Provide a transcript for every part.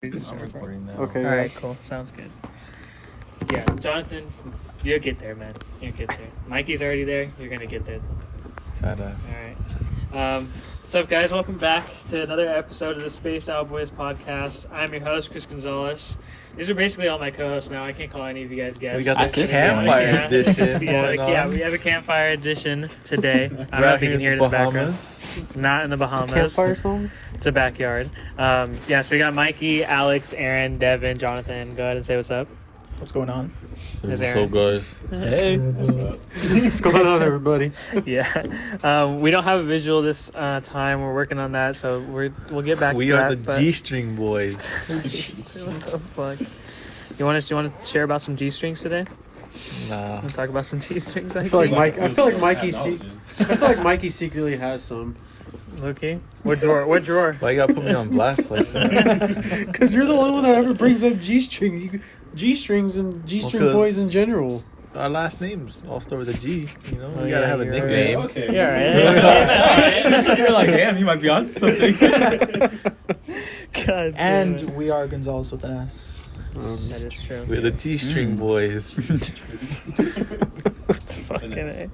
I'm recording now. Okay. All right, cool. Sounds good. Yeah, Jonathan, you'll get there, man. You'll get there. Mikey's already there. You're gonna get there. Fat ass. All right. What's up, guys? Welcome back to another episode of the SPACEDOUTBOYZ podcast. I'm your host, Chris Gonzalez. These are basically all my co-hosts now. I can't call any of you guys guests. We got the This campfire yeah. edition. Yeah, we have a campfire edition today. I don't know if you can hear it in the background. Not in the Bahamas. Campfire song? It's a backyard. So we got Mikey, Alex, Aaron, Devin, Jonathan. Go ahead and say what's up. What's going on? There's What's Aaron. up, guys? Hey. What's going on, everybody? Yeah. We don't have a visual this time. We're working on that, so we'll get back We to that. are the G-string boys. What the fuck? You want to share about some G-strings today? Nah. Want to talk about some G-strings? I feel like Mikey secretly has some. Okay. What drawer? What drawer? Why you gotta put me on blast like that? Because you're the only one that ever brings up G-strings and G-string Well, boys in general. Our last names all start with a G. You know, Oh, you gotta yeah, have a you're nickname. right. Okay. Yeah, right. You're like, damn, you might be on something. God. And damn it. we are Gonzalez with an S. That is true. We're the T-string boys. Fucking A.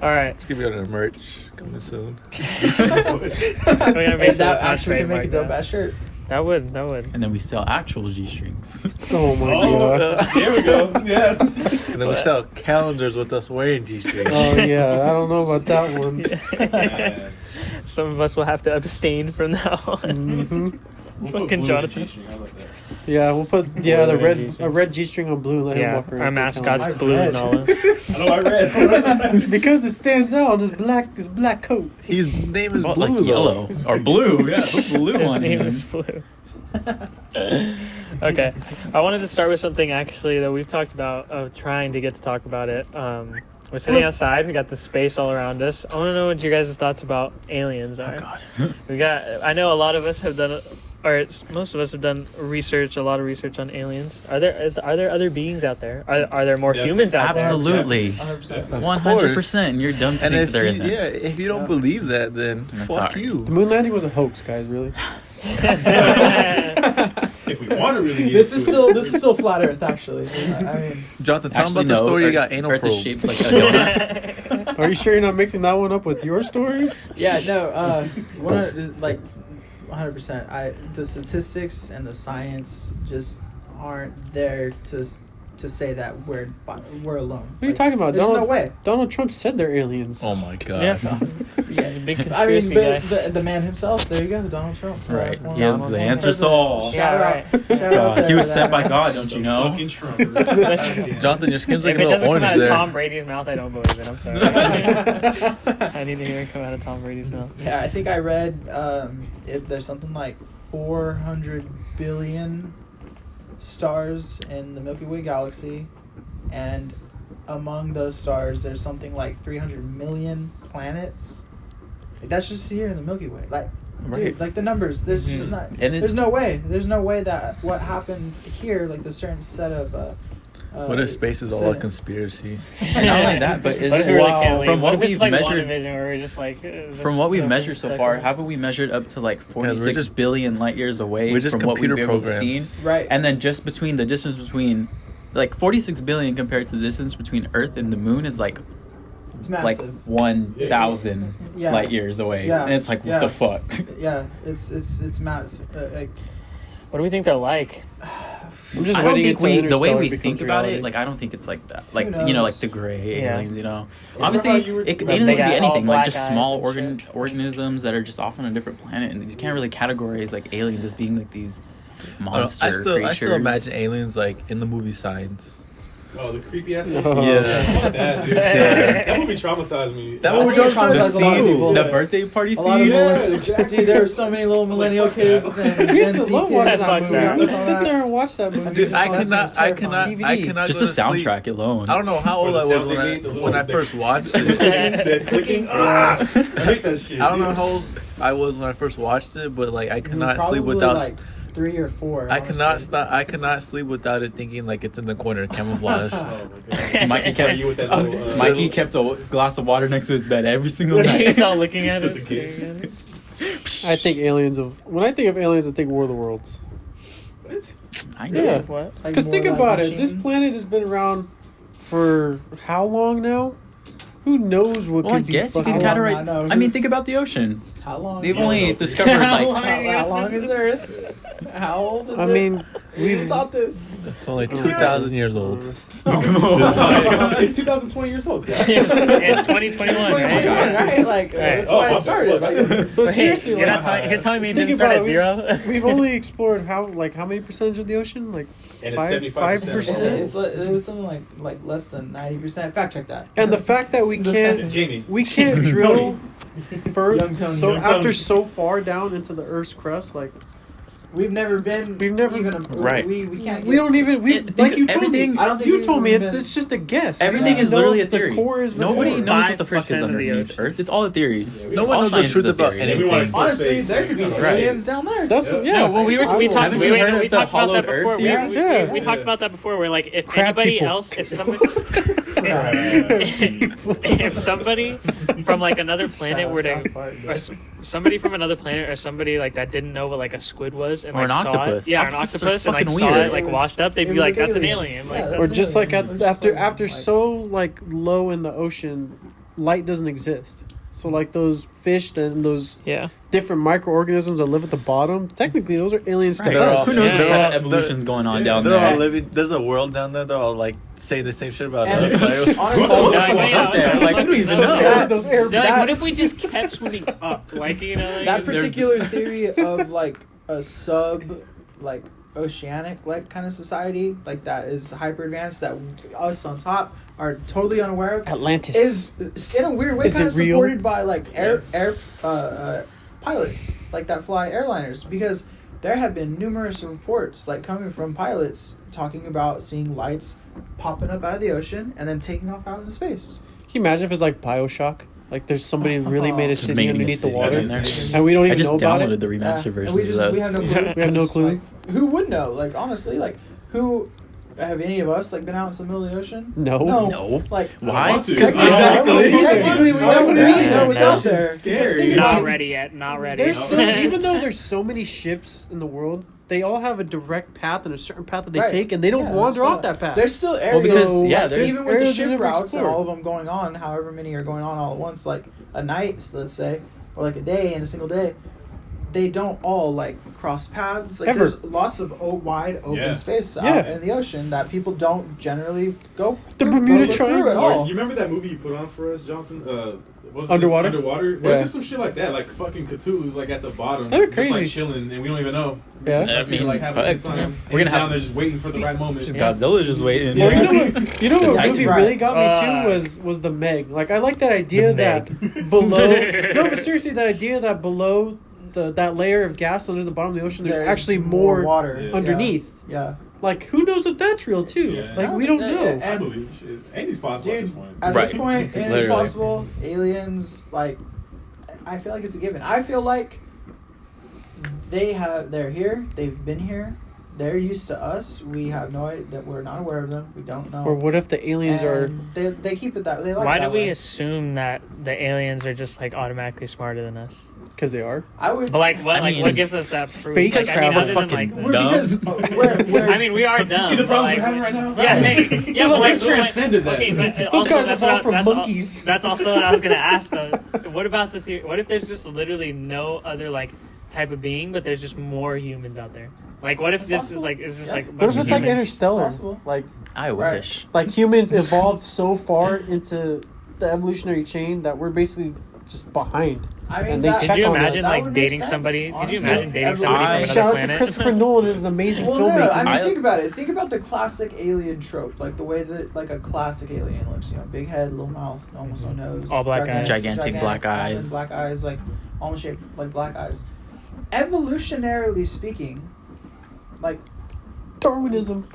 All right. Let's give you our merch coming soon. We're gonna make Hey, sure that that's not actually can make a trademarked dope now. ass shirt. That would. And then we sell actual G-strings. Oh my god. There we go. Yeah. And then we sell calendars with us wearing T-strings. Oh yeah, I don't know about that one. Some of us will have to abstain from now on. hmm Fucking Jonathan. Yeah, we'll put a red G-string on blue and let him Yeah, walk around. our for the mascot's calendar. blue and olive. I know I read. Because it stands out on his black coat. His name is Well, Blue, like though. yellow or blue. Yeah, put blue His on name it. is Blue. Okay, I wanted to start with something actually that we've talked about, trying to get to talk about it. We're sitting outside. We got the space all around us. I want to know what your guys' thoughts about aliens are. Oh God. I know a lot of us have done, most of us have done research, a lot of research on aliens. Are there other beings out there? Are there more humans out there? Absolutely. 100%. 100%. And you're dumb to And think if there you, isn't. if you don't believe that, then I'm fuck sorry. you. The moon landing was a hoax, guys. Really? If we want to really get This into is it. still flat Earth, actually. I mean, Jonathan, tell him Actually, about the no, story you Earth- got anal Earth probe. is shaped like a donut. Are you sure you're not mixing that one up with your story? yeah, no, 100%. The statistics and the science just aren't there to say that we're alone. What are you talking about? There's no way. Donald Trump said they're aliens. Oh my god. Yeah. Yeah. Big I mean, conspiracy guy. the man himself. There you go, Donald Trump. Right. Former- He has former the answers to all. Shout Yeah, out. right. Shout out God, he was to sent by that. God, don't you know? Fucking Trump. Jonathan, your skin's like If a it little doesn't come orange out of there. Tom Brady's mouth, I don't believe it. I'm sorry. I need to hear it come out of Tom Brady's mouth. Yeah, I think I read there's something like 400 billion stars in the Milky Way galaxy, and among those stars, there's something like 300 million planets. Like, that's just here in the Milky Way. Like, Right. dude, like the numbers. There's just not. And There's no way. There's no way that what happened here, like the certain set of. What if space is all a conspiracy? And not only that, but is What if it, we really can't leave? from what if it's we've like measured, WandaVision where we're just like... from what we've measured so stuck far, in it. haven't we measured up to like 46 just- billion light years away We're just from what we've computer been able to see? programs. Right. And then just between the distance between, like 46 billion compared to the distance between Earth and the Moon is like it's like massive. 1,000 Yeah. light years away. Yeah. And it's like, what Yeah. the fuck? Yeah, it's massive. Like, What do we think they're like? I'm just I don't waiting think until the way Interstellar we becomes think about reality. it, like I don't think it's like that. Like, Who you know, like knows? the gray Yeah. aliens, you know. Remember Obviously, how you were aliens Big could be eye- all anything, like black just eyes small and shit. organisms that are just off on a different planet, and you can't really categorize like aliens as being like these monster I still creatures. imagine aliens like in the movie Signs. Oh, the creepy ass. Oh. Yeah. Fuck that, dude. Yeah. That movie traumatized me. That I movie think it traumatized a lot of scene. people. The birthday party a lot of scene. millennials. Dude, there were so many little millennial fuck kids that. and We used Gen to Z love kids. watching Fuck that movie. that. We used to sit there and watch that movie. Dude, I That's cannot DVD. just Just the go to sleep. soundtrack alone. I don't know how Or old the I sounds was they made, the little- when I the- first watched The it. clicking. I hate that shit. I don't know dude. how old I was when I first watched it, but like I could not Probably sleep without. like 3 or 4. I cannot stop. I cannot sleep without it thinking like it's in the corner, camouflaged. Oh my god. Mikey kept, You with that I was- little, Mikey kept a glass of water next to his bed every single night. He's all looking at us. Just a kid. staring at us. I think when I think of aliens, I think War of the Worlds. What? I Yeah. know. What? Like Because more think like about it. machine? This planet has been around for how long now? Who knows what Well, I could be guess you fucking... can How long? categorize. I know. I mean, think about the ocean. How long? They've Yeah, only no, discovered How like How long is Earth? How old is it? I mean, Who we've... taught this? It's only 2,000 years old. It's 2020 years old. It's 2021, right? Right? Like Right. that's why Oh, it started. my Like, But Hey, seriously, you're, like, you're telling me it think didn't start about at it, zero? we've only explored how many percentage of the ocean? Like And it's 5%. it was something like less than 90%. Fact check that. And the fact that we can't Jamie. drill further Young Tony, so young after Tony. so far down into the Earth's crust, like We've never been. even. Right. We can't. we don't even Think like you told me. everything- I don't think You we've told me even it's been- it's just a guess. Everything We is don't know literally a if the theory. core is the Nobody core. knows what the fuck 5% is of the underneath ocean. Earth. It's all a theory. No one All knows the science truth is a about theory. anything. Honestly, there could be Right. aliens down there. That's No, yeah. well, we Haven't you talked heard of the about that hollowed before. Earth We theory? talked about that before. Where like if Crab anybody people. else, if somebody from like another planet were to, or somebody from another planet, or somebody like that didn't know what like a squid was, and Or like an saw octopus. it, yeah, Octopuses an are octopus, and like fucking saw weird. it like washed up, they'd They be would like, look "That's an alien. alien." Yeah, Like, that's that's Or just like It's just after like- after so like low in the ocean, light doesn't exist. So like those fish and those yeah. different microorganisms that live at the bottom, technically those are aliens to Right. They're us. all- Who knows Yeah. what they're type all- of evolution's going on down They're all there? living. There's a world down there. They're all like saying the same shit about And us. Like, honestly, No, What's wait, up there? Like, we don't even no. know. Those air They're like, what if bats. we just kept swimming up? Like, you know, like, that particular theory of like a sub like oceanic like kind of society like that is hyper advanced that us on top are totally unaware of Atlantis. is in a weird way Is kind it of real? supported by like air pilots like that fly airliners, because there have been numerous reports like coming from pilots talking about seeing lights popping up out of the ocean and then taking off out into space. Can you imagine if it's like Bioshock? Like there's somebody really made a Just city making a underneath the city water, in there. and we don't I even just know about downloaded it. the remastered And versions we of just those. we have no clue. We have no clue. Like, who would know? Like honestly, like who have any of us like been out in the middle of the ocean? No. No. Like Why? want to. technically, Exactly. technically we don't really know what's No. out there. Because think not about it. ready yet. Not ready. There's so, even though there's so many ships in the world, they all have a direct path and a certain path that they Right. take, and they don't Yeah, wander that's off right. that path. There's still Well, areas. because, yeah, like, there's even with the areas you ship never routes and explored. all of them going on, however many are going on all at once, like a night, so let's say, or like a day in a single day, they don't all like cross paths. Like Ever. there's lots of wide open Yeah. space out Yeah. in the ocean that people don't generally go The through, Bermuda go through Triangle. at Or, all. you remember that movie you put on for us, Jonathan? What was it? Underwater? Underwater? What Yeah. if some shit like that? Like fucking Cthulhu's like at the bottom. That'd be Just like crazy. chilling and we don't even know. Yeah. Just, like, I mean, like having a good fuck. time. We're gonna down have- there just waiting for the right moment. Yeah. Godzilla's just waiting. Well, Yeah. you know The what Titan. movie Right. really got me Uh, too was the Meg. Like I like that idea The that below. No, but seriously, that idea that below that layer of gas under the bottom of the ocean, there's actually more water Yeah. underneath. Yeah. Like who knows if that's real too? Yeah. Like we don't Yeah, know. yeah, I believe shit. Anything's possible at this Dude, point. at this Right. point, it's Literally. possible. Aliens, like, I feel like it's a given. I feel like they're here. They've been here. They're used to us. We have no idea that we're not aware of them. We don't know. Or what if the aliens are? And they keep it that. They like. Why it do that we way. assume that the aliens are just like automatically smarter than us? Because they are. I would. But like, what? I like, mean, what gives us that proof? space Like, travel other than, fucking- like, We're dumb. because we're I mean, we are dumb. See the but, problems like, we're having right now? Yeah, hey, yeah, but like, We've transcended that. Okay, but Those also, guys that's evolved what- from that's monkeys. That's also what I was gonna ask though. What about the theory? What if there's just literally no other like type of being, but there's just more humans out there? Like, what if That's this possible. is like it's just Yeah. like a What bunch if of it's like humans? Interstellar? Possible. Like I Right. wish. humans evolved so far into the evolutionary chain that we're basically just behind. I mean, And they that, check Could you on imagine us. That like would make dating sense, somebody? Could honestly. you imagine dating somebody I- from another Shout out to planet? Christopher Nolan and his amazing Well, filmmaking. no, I mean, I- think about it. Think about the classic alien trope, like the way that like a classic alien looks. You know, big head, little mouth, almost no nose, All black eyes. Gigantic black eyes. black eyes, like almost shaped like black eyes. Evolutionarily speaking, like Darwinism.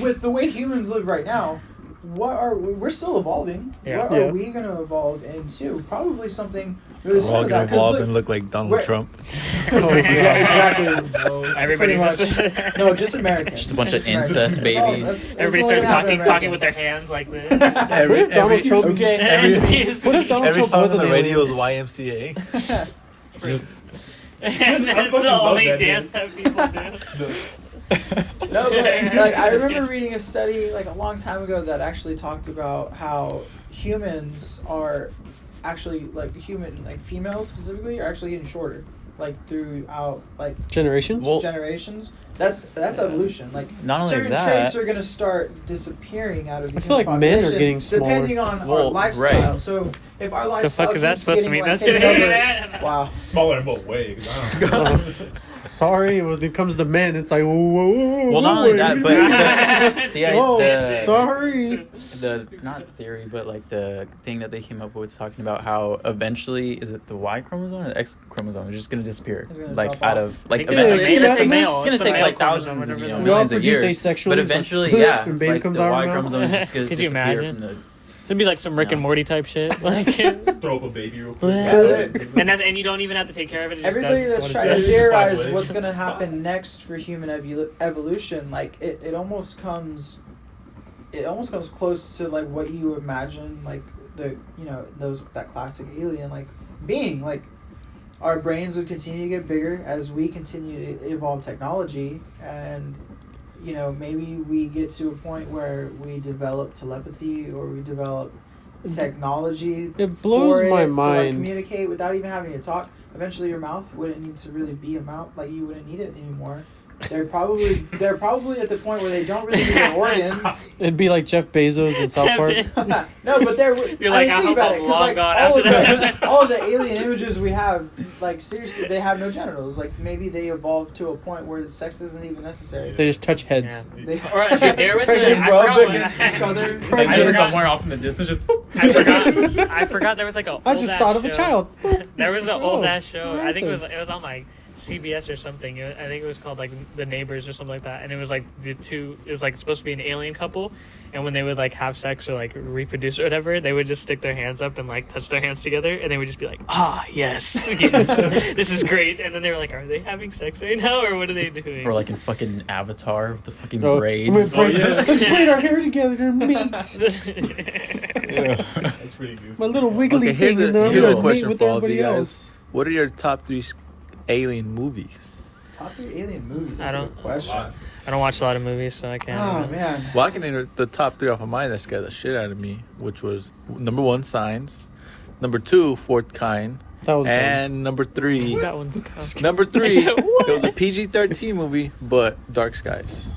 with the way humans live right now, we're still evolving. Yeah. What Yeah. are we gonna evolve into? Probably something really we're all similar to gonna that. 'cause evolve look- and look like Donald we're- Trump. Oh, yeah, exactly. Everybody's Pretty just No, just Americans. Just a bunch of Americans. incest That's all- babies. that's everybody all starts we have talking in talking America. with their hands like this. Every, What if Donald every, Trump? Okay. What if Donald every Trump song was on an the radio alien? is YMCA. And that's fucking the love only that dance that people do. No, but like I remember reading a study like a long time ago that actually talked about how humans are actually like females specifically are actually getting shorter, like throughout like Generations? Well, generations. That's evolution. Like Not only certain that- traits are gonna start disappearing out of the I feel human like men are population getting smaller. depending on our Well, lifestyle. right. So if our The lifestyle fuck is that keeps supposed to getting, mean? like, That's taken gonna over- wow. Smaller in both ways. I don't know. Sorry, when it comes to men, it's like, whoa. Well, not only that, but Whoa, the sorry. the not theory, but like the thing that they came up with talking about how eventually is it the Y chromosome or the X chromosome is just gonna disappear, It's gonna like drop out off. of like Yeah, eventually it's gonna take- it's gonna it's take the like male thousands, chromosome, you know, whatever. We all millions of produce years. asexually, But it's like, eventually, yeah, and it's baby like comes the out of Y our mouth. chromosome is just gonna Could you disappear imagine? from the. It'd be like some Rick and Morty type shit. Like, Just throw up a baby real quick. and you don't even have to take care of it. It just Everybody does that's what it trying to does. theorize Sideways. what's going to happen next for human evolution, like it almost comes close to like what you imagine, like that classic alien like being. Like our brains would continue to get bigger as we continue to evolve technology, and maybe we get to a point where we develop telepathy or we develop technology. It blows for my it to, like, mind. communicate without even having to talk. Eventually, your mouth wouldn't need to really be a mouth. Like you wouldn't need it anymore. They're probably at the point where they don't really need their organs. It'd be like Jeff Bezos in South Park. No, but they're. You're like, I think hope about I'm it, 'cause, long like gone all after of that. all of the alien images we have, like seriously, they have no genitals. Like maybe they evolved to a point where sex isn't even necessary. They just touch heads. They, Or dude, there was they I rub forgot against what- each other. I just forgot- somewhere off in the distance, just. I forgot there was like a. I just thought of a child. There was an Oh, old ass show. I right think it then. was on like CBS or something. I think it was called like The Neighbors or something like that. And it was like it was like supposed to be an alien couple, and when they would like have sex or like reproduce or whatever, they would just stick their hands up and like touch their hands together, and they would just be like, yes, yes, this is great. And then they were like, are they having sex right now or what are they doing? Or like in fucking Avatar with the fucking Oh, braids. Let's braid our hair together and meet. That's pretty good. My little wiggly Okay, here's thing, and then I'm here's a gonna meet question with for all of everybody you guys. else. What are your top 3 alien movies? Top 3 alien movies. That's I a don't- good question. I don't watch a lot of movies, so I can't. Oh man. Well, I can enter the top 3 off of mine that scared the shit out of me, which was number 1, Signs, number 2, Fourth Kind, That was dumb. and number 3, That one's tough. number 3, What? it was a PG-13 movie, but Dark Skies.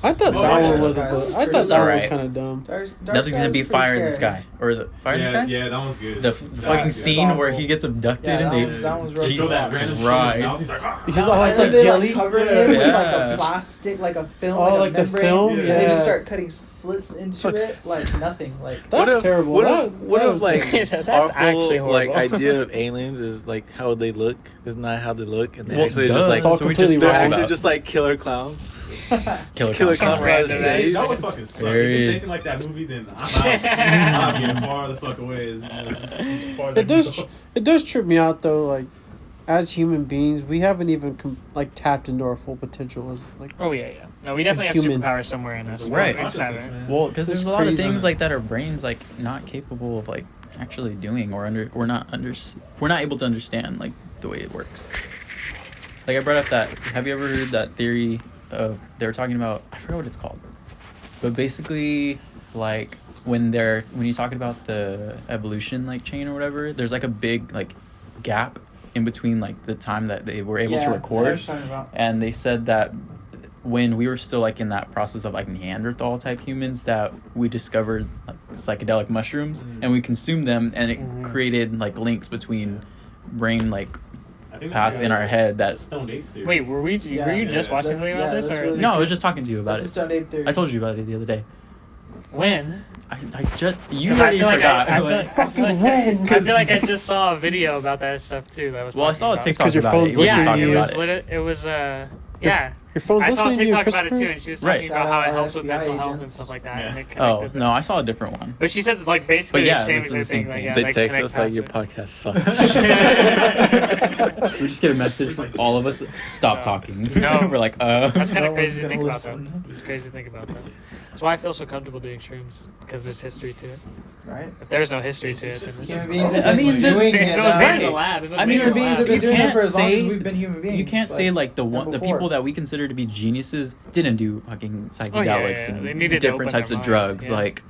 I thought Oh, that Dark one Skies wasn't was good. I pretty thought that one was alright. kind of dumb. Dark Nothing's gonna Skies be is pretty fire in the scary. sky, or is it fire in the Yeah, sky? yeah, that one's good. The That fucking was good. scene Awful. where he gets abducted Yeah, and that they one's- that one's real Jesus Throw that random shit in his Christ. mouth, it's like, He's just all it's And like they, jelly. cover him with like Yeah. a plastic, like a film, Oh, like, like a the membrane, film? and they just Yeah. start cutting slits into it like nothing. Like That's terrible. What That- if, what that if was- like That's our actually whole like horrible. idea of aliens is like how they look is not how they look, and they Well, actually duh. just like It's all So we completely just they're talked wrong. actually about- just like killer clowns. Killer Killer clowns. clowns on Random stage. that would fucking suck. If Very- it's anything like that movie, then I'm out. I'm getting far the fuck away. As far as I It does. can go. It does trip me out though. Like, as human beings, we haven't even tapped into our full potential as like. Oh yeah. No, we definitely have Human. superpowers somewhere in us. Right. We just Consciousness, haven't. man. Well, because there's It's a lot of crazy. things like that our brains like not capable of like actually doing, or we're not able to understand like the way it works. Like I brought up that. Have you ever heard that theory of they were talking about? I forgot what it's called, but basically like when you're talking about the evolution like chain or whatever, there's like a big like gap in between like the time that they were able to I know record. what you're talking about. And they said that when we were still like in that process of like Neanderthal type humans, that we discovered like psychedelic mushrooms and we consumed them, and it created like links between brain like I think paths that's in our head that. Stoned ape theory. Wait, were you just that's- watching something about yeah, this? that's Or really- No, I was just talking to you about That's a it. stoned ape theory. I told you about it the other day. when? I just you 'Cause already forgot. I feel like I just saw a video about that stuff too. That was. Well, I saw a talking TikTok 'cause your about phone's it. He was listening just to talking you. about it. It was yeah. Your phone's I saw a listening to you, TikTok about it Christopher. too, and she was Right. talking about how it Shout out helps with FBI mental health and agents. stuff like that. Yeah. And it Oh connected no, I saw a different one. But she said like basically But yeah, the same it's the exact same thing. Like, thing. yeah, They like, text connect us like your paths. podcast sucks. We just get a message like all of us stop talking. No. We're like That's kind No of crazy to one's think gonna about. listen. Though. It's crazy to think about that. That's why I feel so comfortable doing shrooms, because there's history to it. right? If there's no history to it, then it's Human just beings wrong. have been doing If it. it was made in okay. the lab, if it was I made mean, in Human the beings lab, have been you doing it can't for as long as say- we've been human beings. You can't say like the never people before. that we consider to be geniuses didn't do fucking psychedelics Oh, yeah. They and needed to different open types their of mind, drugs. yeah. Like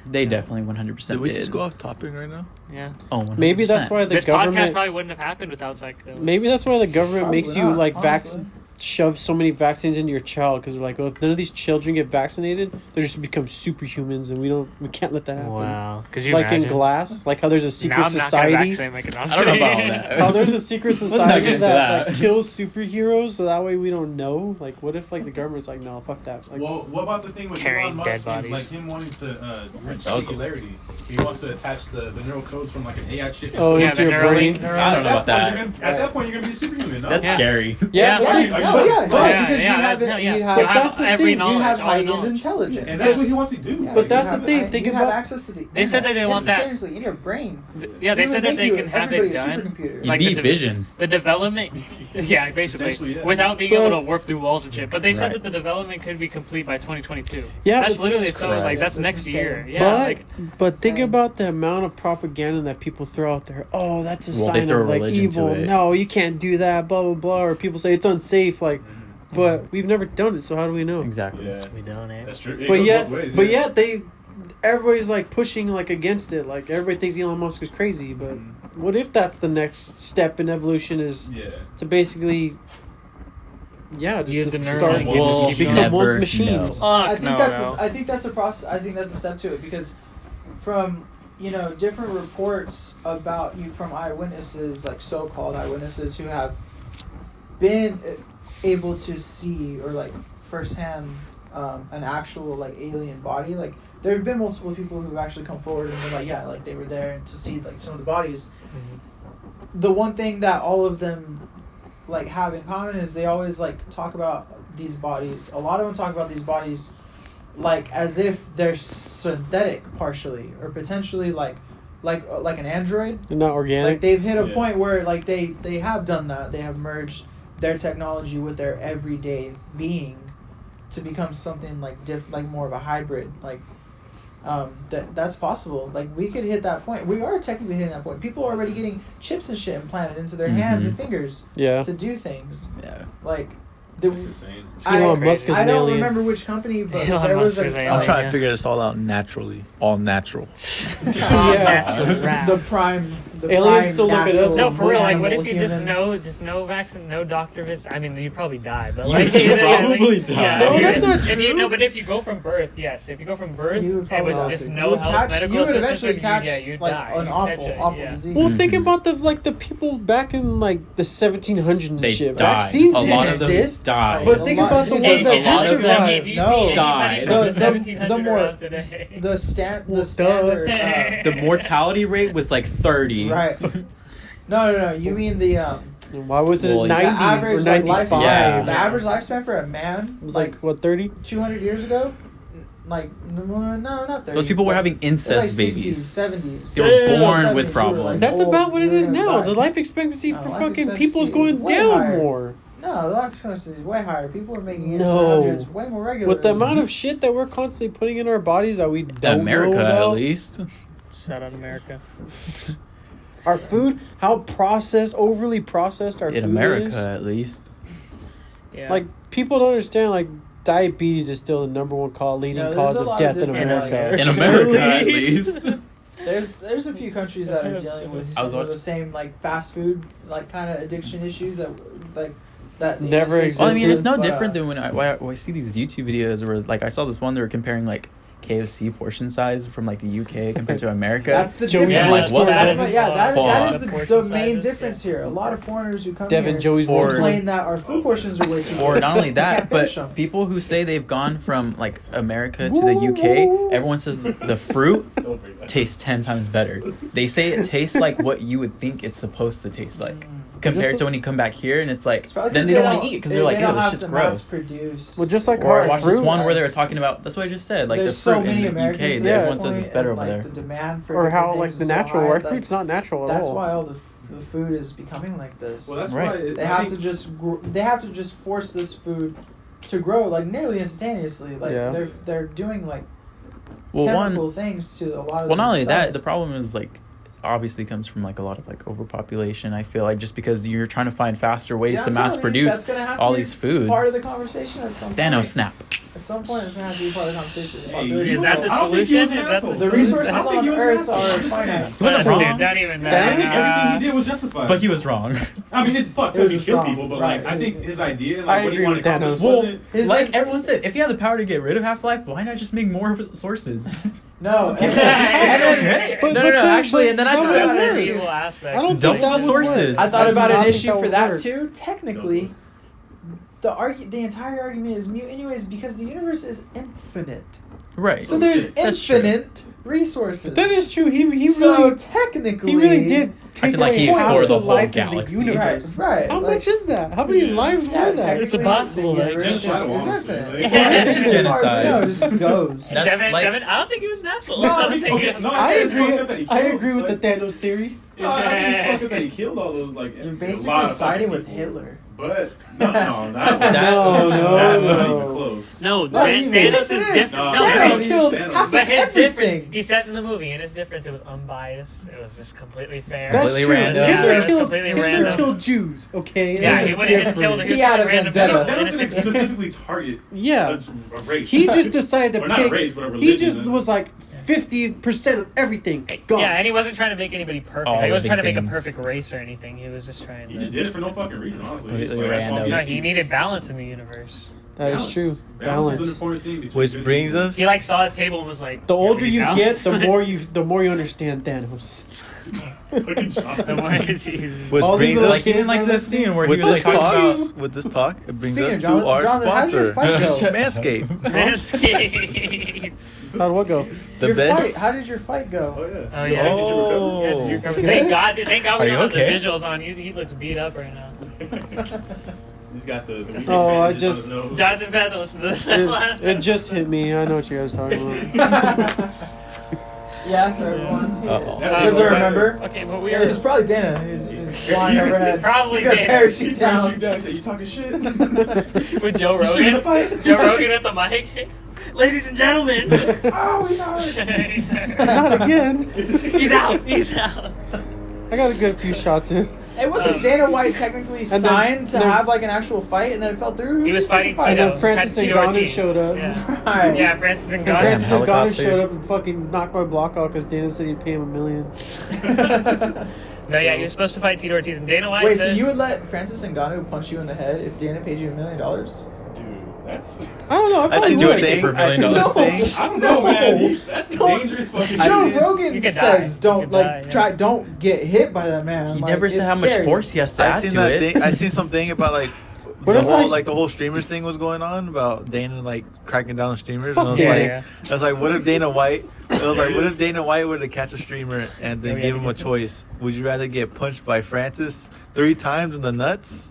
they definitely 100% Did we did. just go off topic right now? Yeah. Oh, 100%. Maybe that's why the This podcast government. probably wouldn't have happened without psychedelics. Maybe that's why the government Probably makes you not, like honestly. shove so many vaccines into your child because they're like, well, if none of these children get vaccinated, they just become superhumans, and we can't let that happen. Wow. Could you Like imagine? in Glass, like how there's a secret Now I'm not society. gonna vaccinate my kid. I don't know about all that. How there's a secret not society get into that that. like kills superheroes, so that way we don't know. Like, what if like the government's like, no, fuck that. Like, Well, what about the thing with Carrying Elon Musk, dead bodies. like him wanting to reach That was singularity? He wants to attach the neural codes from like an AI chip. oh, Yeah, into the your Neuralink. brain. I don't know about that. At that point, you're gonna be superhuman. No? That's Yeah. scary. Yeah, Yeah. but- Are you No, fucking- yeah, but- yeah, because yeah, you have it. yeah, You yeah. have, But that's the every thing, you knowledge, have all heightened knowledge. intelligence. And that's what he wants to do. Yeah, But you that's have the thing, it. think you about- have access to the. They said that they want that- instantaneously in your brain. Yeah, they It would said that make they you- can have everybody it a done. supercomputer. You Like need the- vision. The development, yeah, basically, Essentially, yeah. without being But- able to work through walls and shit. But they said Right. that the development could be complete by 2022. Yeah, that's but- literally so. Like Christ. that's next That's year. insane. Yeah, but like but think Insane. about the amount of propaganda that people throw out there. Oh, that's a Well, they sign throw of like religion to evil. it. No, you can't do that. Blah blah blah. Or people say it's unsafe. Like, but we've never done it, so how do we know? Exactly. Yeah, we don't. that's true. It But goes yet, both ways, but yeah. yet everybody's like pushing like against it. Like everybody thinks Elon Musk is crazy. But what if that's the next step in evolution? Is Yeah. to basically, yeah, Use just the to Neuralink start and just We'll keep become going. more never machines. know. I Fuck think no, that's no. I think that's a process. I think that's a step to it because from different reports about you from eyewitnesses, like so-called eyewitnesses who have been able to see or like firsthand an actual like alien body. Like there have been multiple people who've actually come forward and been like, yeah, like they were there and to see like some of the bodies. The one thing that all of them like have in common is they always like talk about these bodies. A lot of them talk about these bodies like as if they're synthetic partially or potentially like an android. They're not organic. Like they've hit a Yeah. point where like they have done that. They have merged their technology with their everyday being to become something like like more of a hybrid. Like that's possible. Like we could hit that point. We are technically hitting that point. People are already getting chips and shit implanted into their hands and fingers yeah. to do things. Yeah. Like It's insane. Elon Musk is I an don't alien. remember which company, but Elon there was Musk is an I'm alien. trying yeah. to figure this all out naturally, all natural. Natural rap. the prime. The Aliens prime still look at us No, natural as for real. Like, what animal if you just human. no vaccine, no doctor visit? I mean, you probably die, but You like would you know, probably like, die. Yeah, No, if that's you- not if you- true. No, but if you go from birth, yes. If you go from birth, You would and probably with not just think so. no You would health, catch- medical you would assistance, eventually catch yeah, you'd like die. an You'd awful, catch it, awful yeah. disease. Well, Mhm. think about the people back in like the 1700s and They shit. died. Vaccines A didn't lot of them exist. died. But think A lot- about the dude, ones that a lot did of them- Hey, survive. do you No. see anybody Died. from The- the the 1700s more- around today? the standard. The mortality rate was like 30. Right. No. You mean the Why was it Well, the 90 or average like, 95? lifespan? Yeah. The average lifespan for a man It was like like what 30? 200 years ago. Like no, not 30. Those people were like, having like incest 60s, babies. 70s. They were 60s, born 70s, with we were, problems. like, That's old, about what it we is were now. gonna The die. life expectancy No, for life fucking expectancy people is going is way down higher. more. No, the life expectancy is way higher. People are making it No. to the hundreds way more regularly. With the amount of shit that we're constantly putting in our bodies that we don't America, know at about. least. Shout out America. Our food, how processed, overly processed our In food America, is. at least. Yeah. Like people don't understand. Like diabetes is still the number one leading No, there's cause a of lot death of in different, America. In America, at least. There's a few countries that are dealing with I was some of watching- the same like fast food like kind of addiction issues that like that the Never United States Well, I mean, it's did, no but, different than when I see these YouTube videos where, like, I saw this one they were comparing, like, KFC portion size from, like, the UK compared to America. That's the Joey difference. Yeah, like, what That's the what- yeah, that is fuck? the Portion main sizes, difference yeah. here. A lot of foreigners who come Devin here Joey's Or- complain that our food portions are way too Or big. not only We that, can't but finish 'em. people who say they've gone from, like, America to the UK, everyone says the fruit Don't bring that. tastes 10 times better. They say it tastes like what you would think it's supposed to taste like. Compared to when you come back here and it's like, It's probably then 'cause they don't want to eat because they're like, they ew, don't this have shit's to mass gross. produce. Well, just like Or I our watched this fruit, one where they were talking about, that's what I just said, like There's the so fruit many in the Americans UK, at that this everyone says point, it's better and, over like, there. The demand for or different how like things the is so natural. high, Our like, fruit's not natural at That's all. why all the food is becoming like this. Well, that's Right. why They I have think- to just they have to just force this food to grow like nearly instantaneously. Like Yeah. they're doing like Well, chemical things to a lot of. Well, not this only that, stuff. the problem is like obviously comes from like a lot of like overpopulation. I feel like just because you're trying to find faster ways Yeah, to I'm mass telling you, produce that's gonna have to all be these foods. Part of the conversation at some Thanos point. snap. At some point, it's gonna have to be part of the conversation. Hey, Population Is that the I don't think he solution? was an Is that asshole. the the resources I don't think on he was an Earth asshole. are I'm just finite. saying. He wasn't Dude, wrong. don't even Everything he did was justified. But he was wrong. I mean, it's fucked It up. was He just killed wrong. people, but Right. like, I think his idea, I like, what he agree wanted with to accomplish Thanos. wasn't. His Like everyone said, if you had the power to get rid of Half-Life, why not just make more sources? No, and It's then- okay. But- no, but no, then- actually, but and then I that thought would've about That's worked. the evil aspect. I don't Double think that would sources. work. I thought do about not an think issue would for that work. too. Technically, the entire argument is mute anyways because the universe is infinite. Right. So there's That's true. infinite resources. That is true. He so really technically he really did take Acting like he away explored half the the whole life galaxy. in the Right, universe. right. How like, much is that? How many Yeah. lives yeah, were that? technically, It's impossible, the like, universe just try to is honestly, infinite. like- So I think It's as far as we genocide. know, it just goes. That's Devin, like- Devin, I don't think he was an asshole. No, I I don't think, think okay, he- no, I I agree. agree. That he I killed, agree with like, the Thanos theory. No, I think it's fucked up that he killed all those like. You're a basically lot of siding fucking with people. Hitler. But no, that No, that's not no. even close. No, Not even. Thanos Yes, is it is. different. No, No, Thanos but killed Thanos. half but of his difference, everything. he says in the movie, and his difference, it was unbiased. It was just completely fair. That's Completely true. random. Yeah, it Hitler was killed completely Hitler random. killed Jews. Okay. Yeah, There's he a wouldn't just kill the difference. He had a random vendetta. people, That doesn't innocent people. specifically target Yeah. a race. He just decided to Or not a pick. race, but a He religion. just was like 50% of everything gone. Yeah, and he wasn't trying to make anybody perfect. All He the wasn't trying to big make a things. perfect race or anything. He was just trying He just to. did it for no fucking reason, honestly. Completely He's like, I just wanna random. be No, at he peace. needed balance in the universe. That is true. Balance is an Balance. important thing. between Which good brings people. us. He like saw his table and was like, The older "Yeah, you we get, balance." the more you understand Thanos. Fucking job. The more you- Which all these brings little us. Like even like this scene where he With was this like talking talk, about. with this talk, it brings Speaking us of to our Jonathan, how did your sponsor, fight go? Manscaped. Manscaped. How'd what go? The Your best. fight, How did your fight Oh go? yeah. Oh yeah. Oh. Yeah, did you recover? Thank God we Are don't you have okay? the visuals on. He looks beat up right now. He's got the weekend Oh, I bandages just- on his nose. Jonathan's gonna have to listen to this last It just hit me. I know what you guys are talking about. Yeah, for everyone. Uh-oh. That's Does the- it remember? Okay, but we Yeah, are it's probably Dana. He's flying overhead. probably He's got a Dana. parachute He's trying to shoot down. down. He said, "You talking shit?" with Joe You shooting the Rogan. fight? Joe Rogan at the mic. Ladies and gentlemen. Oh, he's out. Not again. He's out. He's out. I got a good few shots in. Hey, wasn't Dana White technically then- signed to then- have like an actual fight and then it fell through? He was fighting And Tito. then Francis Tito Ngannou Ortiz. showed up. Yeah, Right. yeah Francis And Ngannou. Francis Ngannou helicopter. showed up and fucking knocked my block out because Dana said he'd pay him $1 million. No, yeah, he was supposed to fight Tito Ortiz, and Dana White Wait, so said, you would let Francis Ngannou punch you in the head if Dana paid you $1 million? Dude, that's. I don't know. I I probably seen do would. it. thing. for $1 I seen million. this thing. I don't know, man. No. That's a Don't- dangerous fucking. I Joe seen- Rogan You could says die. don't You could like die, yeah. try don't get hit by that man. He Like, never said it's how much scary. force he has to I add seen to that it. thing. I seen something about like What the if, whole like- the whole streamers thing was going on about Dana like cracking down on streamers. Fuck and I was yeah, like, yeah. I was like, what if Dana White? I was like, what if Dana White were to catch a streamer and then Oh, yeah, give to him a get choice? Would you rather get punched by Francis 3 times in the nuts,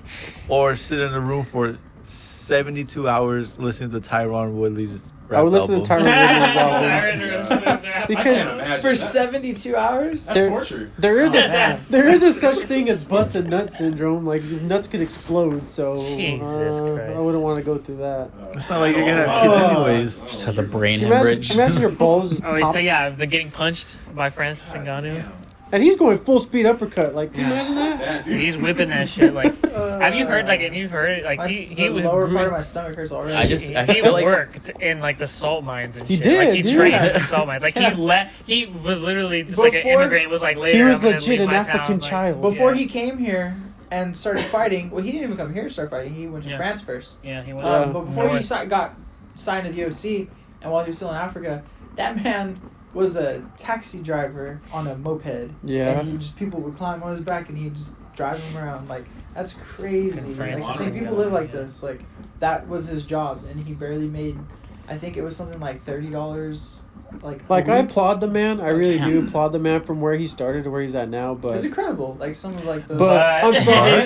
or sit in a room for 72 hours listening to Tyron Woodley's rap I would listen to album? Tyron Woodley's album. Because For 72 hours? That's There- torture. there is Yes. a there is a such thing as busted nut syndrome. Like your nuts could explode, so Jesus I Christ. wouldn't want to go through that. It's not like you're gonna have kids Oh. anyways. Just has a brain Can you imagine, hemorrhage. imagine your balls just Oh, pop, so yeah, the getting punched by Francis Ngannou. and he's going full speed uppercut. Like, can you imagine that? Yeah, dude. He's whipping that shit. Like, have you heard? Like, if you've heard it, like My, he the was lower part of my stomach hurts already. I just- I he feel like- worked in like the salt mines and He shit. did, like, he dude. trained in the salt mines. Like he was literally just like an Before- immigrant. Was like later. He was I'm gonna legit leave an my African town, like- child. Before Yeah. he came here and started fighting, well, he didn't even come here to start fighting. He went to Yeah. France first. Yeah, he went. Yeah. But before he north. got signed to the OC, and while he was still in Africa, that man was a taxi driver on a moped. Yeah. And people would climb on his back, and he'd just drive him around. Like, that's crazy. In Like, France, I think yeah. people live like Yeah. this. Like, that was his job, and he barely made. I think it was something like $30. Like a I week. applaud the man. I really do Damn. applaud the man from where he started to where he's at now. But It's incredible. Like some of like those. But- I'm sorry.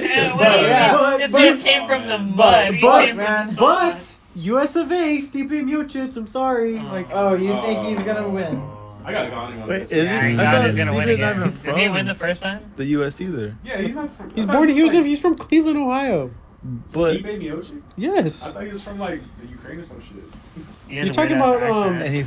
This man came from the mud. He but, came from man, the but mud. US of A, Stipe Miocic. I'm sorry. Like, Oh, you think he's gonna win? I got Gandhi on Wait, this. is Yeah, it? he I got- thought he's gonna win Steven again. not even Did he win the from first time? the U.S. either. Yeah, he's not from. he's I thought born. he He was was. He's from Cleveland, Ohio. But Stipe Miocic? I Yes. thought he was from like the Ukraine or some shit. He has You're a talking weird-ass about, accent. and he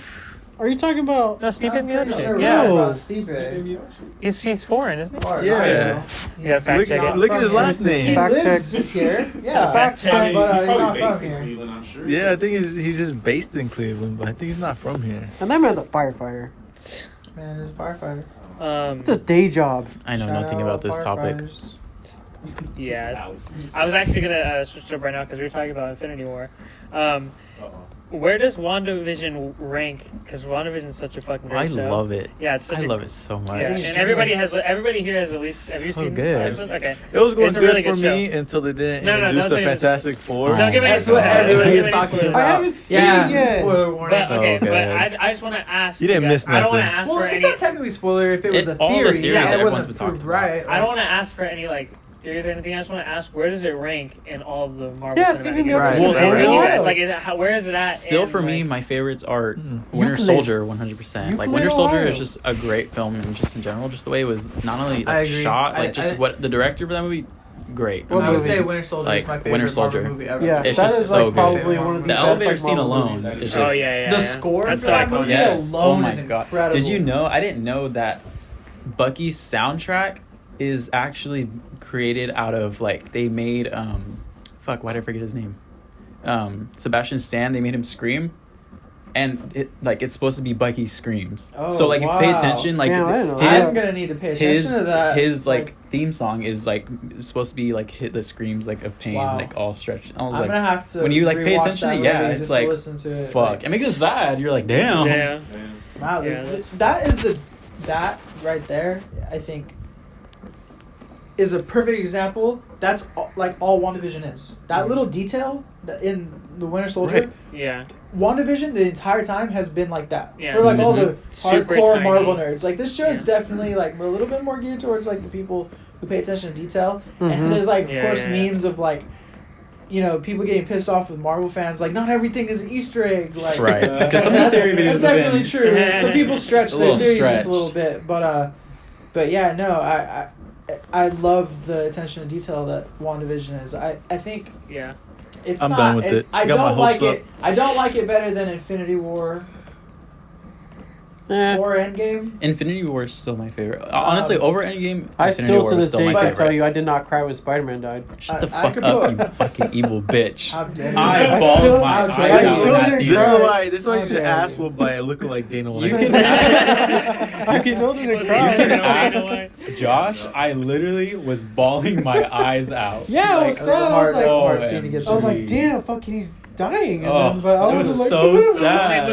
Are you talking about? No, Stipe I'm pretty Miocic. sure Yeah, No. about Stipe. he's foreign, isn't he? Yeah. Yeah, fact check it. Look at his last He name. Fact lives check. here. Yeah. Fact check. I mean, But he's he's not probably from based in here. Cleveland, I'm sure. Yeah, I think he's just based in Cleveland, but I think he's not from here. And that man's a firefighter. Man, he's a firefighter. It's his day job. I know Shout nothing out about this topic. firefighters. Yeah, Alex. I was actually gonna switch up right now because we were talking about Infinity War. Uh-oh. Where does WandaVision rank? Because WandaVision is such a fucking great I show. love it. Yeah, it's such I a love it so much. Yeah, He's and everybody genius. here has at least. Have you So seen? good. Episode? Okay. It was going It's a good really for good me until they didn't No, introduce don't the say anything. Fantastic Four. Oh. Don't give any That's what spoilers. everybody Don't is give talking any about. I spoilers. haven't seen Yeah. it yet. Spoiler warning. But So okay, but good. I just want to ask. You didn't guys, miss I don't want nothing. to ask Well, for it's any. not technically spoiler if it was It's a all the theory. theories that and it everyone's wasn't been proved talking about. right. I don't want to ask for any like theories or anything. I just want to ask where does it rank in all of the Marvel Yeah, Cinematic Steven Universe? Right. Well, Right. For still- you guys, like, where is it at? Still, in, for me, like- my favorites are Hmm. Winter Euclid. Soldier, 100%. Like Euclid, Winter Soldier Ohio. is just a great film, and just in general, just the way it was not only I like agree. shot, like I- just I- what the director for that movie, great. What I would movie? say Winter Soldier Like, is my favorite Winter Marvel Soldier. movie ever. Yeah, It's that just is like so good. probably one of the The best elevator like, scene Marvel alone movies. is just Oh yeah. The score That's for that iconic. movie Yes. alone Oh my is god. incredible. Did you know? I didn't know that Bucky's soundtrack is actually created out of like they made fuck, why did I forget his name? Sebastian Stan, they made him scream. And it like it's supposed to be Bucky's screams. Oh, so like if you pay wow. attention, like Damn, I didn't know I'm that. gonna need to pay attention to that. his like theme song is like supposed to be like hit the screams like of pain, Wow. like all stretched. I was I'm like, gonna have to when you, like, pay rewatch attention that to- yeah, movie it's just like, to listen to it. fuck. Like, It makes you sad. You're like, damn. Yeah. wow, Yeah, that is that right there. I think is a perfect example. That's like all WandaVision is. That little detail that in the Winter Soldier. Right. Yeah. WandaVision the entire time has been like that Yeah. for like all the Super hardcore tiny. Marvel nerds. Like this show is Yeah. definitely like a little bit more geared towards like the people who pay attention to detail. Mhm. And there's like of Yeah, course yeah, yeah. memes of like, you know, people getting pissed off with Marvel fans. Like not everything is an Easter egg. Like Right. Because some of the that's, theory videos that's have definitely been true. Some people stretch A their little theories just stretched. a little bit, but yeah, no, I love the attention to detail that WandaVision is. I think Yeah. it's I'm not. done with it. I Got my don't like hopes it. I don't like it better than Infinity War Eh, or Endgame. Infinity War is still my favorite. Honestly, over Endgame, I Infinity still War to was this still day my can favorite. tell you I did not cry when Spider-Man died. Shut the I fuck could up, put- you fucking evil bitch. How dare you. I I bawled still- my I eyes still out. didn't at cry. these- This is why How you should dare ask you. what by looking like Dana White. You can ask, I you still can, didn't You cry. you can know, ask you know why? Josh. I literally was bawling my eyes out. Yeah, I Like, was it was sad. a I hard, was like, it was a hard oh, scene to get I was through. like, damn, fucking, he's dying. And Oh, then, but I it was was like, so The sad.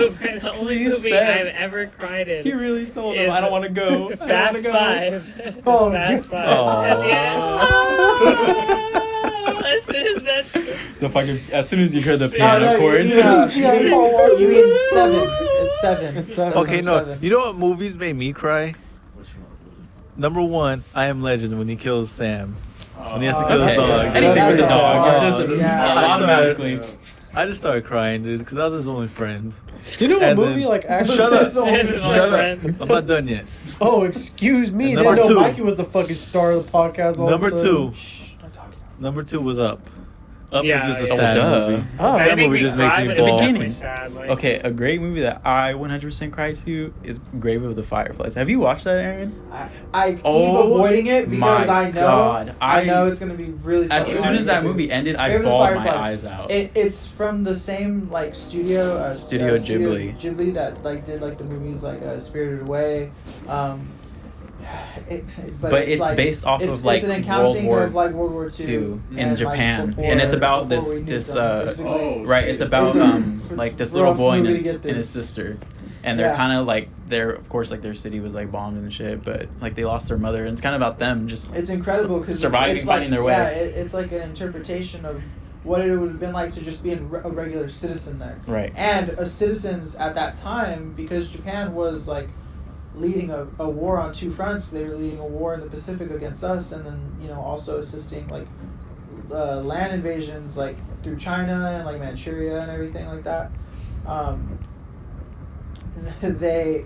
only He movie said- I've ever cried in. He really told him, Is "I don't want to go. I don't want Fast to go." Five. Oh, Fast Five. Aw. At the end. As soon as that. The fucking as soon as you hear the Oh, piano no, chords. yeah. CGI Paul Walker. You mean 7? It's 7. It's 7. Okay, no. Seven. You know what movies made me cry? Which one? Number one, I Am Legend when he kills Sam. When he has to Oh, kill Okay. the dog. Anything with a That's dog. It's awesome. just Yeah. automatically. I just started crying, dude, because I was his only friend. Do you know what And movie then- like actually? Shut up. It's only- It's my Shut friend. up. I'm not done yet. Oh, excuse me. And Didn't number know two. Mikey was the fucking star of the podcast. All Number of a sudden. two. Number two was Up. Up Yeah, is just a yeah. sad duh. movie. Oh, That movie just makes me bawl. Beginning. Sad, like, Okay, a great movie that I 100% cried to is Grave of the Fireflies. Have you watched that, Aaron? I keep Oh avoiding it because my I know God. I know it's gonna be really. As fucking soon hard as to that get movie through. ended, I Grave of the bawled my Fireflies. eyes out. It's from the same like studio. Studio Ghibli. Ghibli that like did like the movies like Spirited Away. But it's like, based off it's, of like it's an World accounting War of like World War II II in and, Japan, like, and it's about before this we knew this them, basically. Oh, right. It's about It's a- like this it's little rough boy and movie to his get through. and his sister, and they're Yeah. kind of like they're of course like their city was like bombed and shit, but like they lost their mother, and it's kind of about them just It's incredible because surviving, it's finding like, their way. Yeah, it's like an interpretation of what it would have been like to just be a regular citizen there. Right. And citizens at that time, because Japan was like leading a war on two fronts. They were leading a war in the Pacific against us, and then also assisting like land invasions like through China and like Manchuria and everything like that. They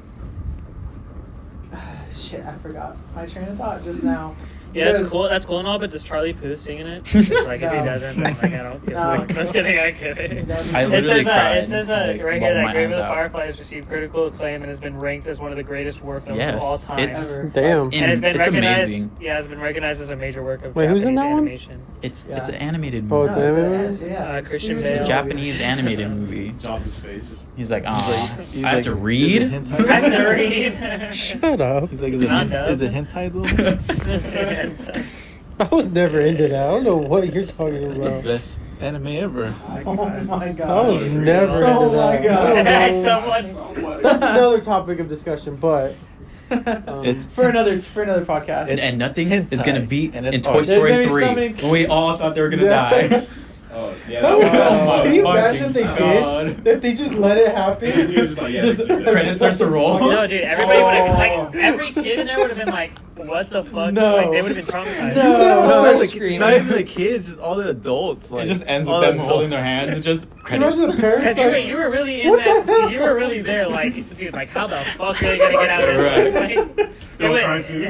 shit, I forgot my train of thought just now. Yeah, that's Because- cool. That's cool and all, but does Charlie Puth singing it? It's like if he No. doesn't, then like I don't give a fuck. Just kidding, I kidding. I literally cried. It says like, right bawled here my that Grave of eyes the out. Fireflies received critical acclaim and has been ranked as one of the greatest war films Yes, of all time. it's- ever. Damn. And it's been it's recognized. amazing. Yeah, it's been recognized as a major work of Wait, who's in Japanese that one? animation. It's Yeah. an animated Oh, movie. it's No, animated? Christian seriously Bale. It's a a Japanese animated movie. Job is space. He's like, He's oh, he's I have to is it read. hentai? I have to read. Shut up. He's like, is It's not it dub. hentai though? It's so hentai. I was never into that. I don't know what you're talking It's the about. best anime ever. Oh my I god. was never Oh into my that. God. I don't know. Someone. That's another topic of discussion, but It's for another podcast. And nothing is hentai, gonna beat and in it's Toy art. There's Story gonna be 3 so many- when we all thought they were gonna Yeah. die. Oh, yeah. that was, my can you fucking imagine if they God. did? If they just let it happen? He was just like, yeah, Just just do that. Credit starts to roll. No, dude, everybody would have, Oh. like, every kid in there would have been like, what the fuck? No. Like, they would have been traumatized. No. no, So not, the, screaming. not even the kids, just all the adults. Like, It just ends all with the them adults. holding their hands and just Can you imagine credits. the parents Because like, you were really in What the that. hell? You were really there, like, dude, like, how the fuck are they gonna get out of this? Right. Like, Don't it cry would- soon.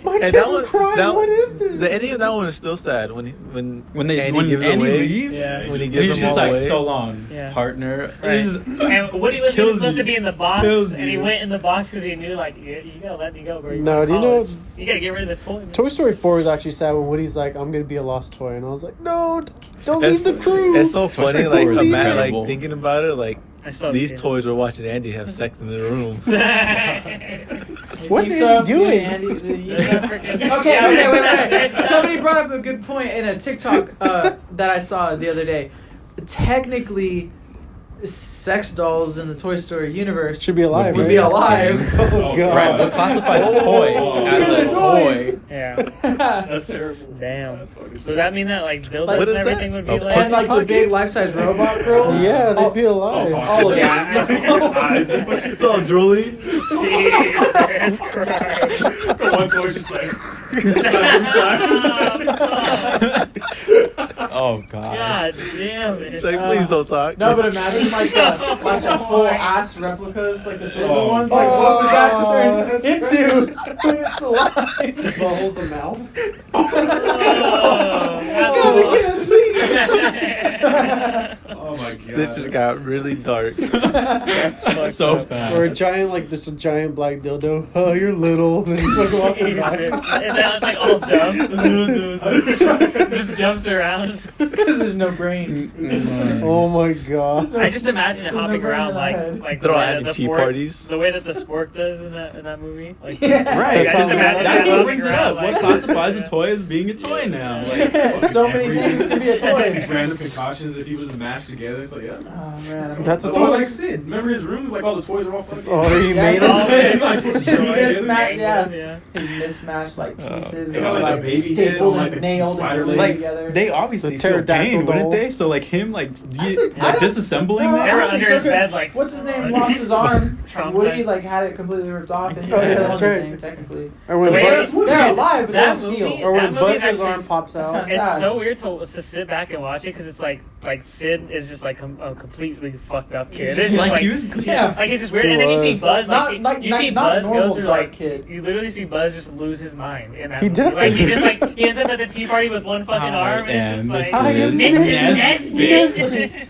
my And kids that were one, crying. that, What is this? the ending of that one is still sad when When Andy gives Andy away. leaves, Yeah. When he he's gives them just all like, away. so long, Yeah. partner. Right. He's just- And Woody was kills supposed you. to be in the box, Kills and he you. went in the box because he knew, like, you gotta let me go, bro. You're No, going do you to know- college. You gotta get rid of this toy. Man. Toy Story 4 is actually sad when Woody's like, I'm gonna be a lost toy. And I was like, no, don't It's- leave the crew. It's so funny, Story like, 4 is like incredible. thinking about it, like I still these haven't toys were watching Andy have sex in the room. seen it. What's He's Andy up, doing? Andy, Yeah, okay, there's wait. Somebody brought up a good point in a TikTok that I saw the other day. Technically, sex dolls in the Toy Story universe Should be alive. Would would right? be alive. Oh, God. Right, but classifies a toy Oh, as they're a toys. toy. Yeah. That's terrible. Damn. That's fucking So that mean that like dildos What is and everything that? would be A like And like the pocket? big life-size robot girls. Yeah, they'd all, be alive. all of Yeah. them. Eyes. It's all drooling. Jesus Christ. One toy's just like, Oh god. God damn it. It's like, please don't talk. No, but imagine like the full ass replicas, like the silver ones. Like Oh, what would that that's turn into when it's alive? Bubbles of mouth. oh my god. This just got really dark. So Or a fast. giant, like, this giant black dildo. Oh, you're little. And then he's like walking by. And now it's like all dumb. Just jumps around. Because there's no brain. Oh my god. I just imagine it There's no hopping brain around in that head. like They're the all way that having the tea spork- parties. The way that the spork does in that movie. Like, Yeah. Right. I just imagine That's that what brings it hopping up. around, What like- classifies a toy as being a toy now? Like, So many things can be a toy. These random concoctions that people just mash together. It's like, yeah. Oh man. That's a That's what toy. like Sid. Remember his room? Like all the toys are all fucking. Oh, he Yeah, made his- us. it's like his destroyed. mismatch, yeah. Yeah. His mismatched like pieces They that got, are like, like a baby head stapled on, like, and the nailed spider and glued legs. together. they obviously The feel pterodactyl pain, wouldn't doll. they? So like him, like I- disassembling No, They were that. I don't think under so, his 'cause bed, like, what's his name lost his arm. Traumatized. Woody like had it completely ripped off, and Oh, yeah, that that's was his right. name technically. Or when, Wait, Buzz, They're alive, but they that don't movie- heal. or when that movie's Buzz's actually- arm pops That's out. kinda It's sad. so weird to sit back and watch it because it's like Sid is just like a completely fucked up kid. It's just Like like, he was, Yeah. like it's just weird. He And then you see was. Buzz like, Not you see not Buzz normal go through dark like kid. you literally see Buzz just lose his mind in that He movie. does. Like he just like he ends up at the tea party with one fucking arm and it's just like I am Mrs. Nesbit. Nesbit.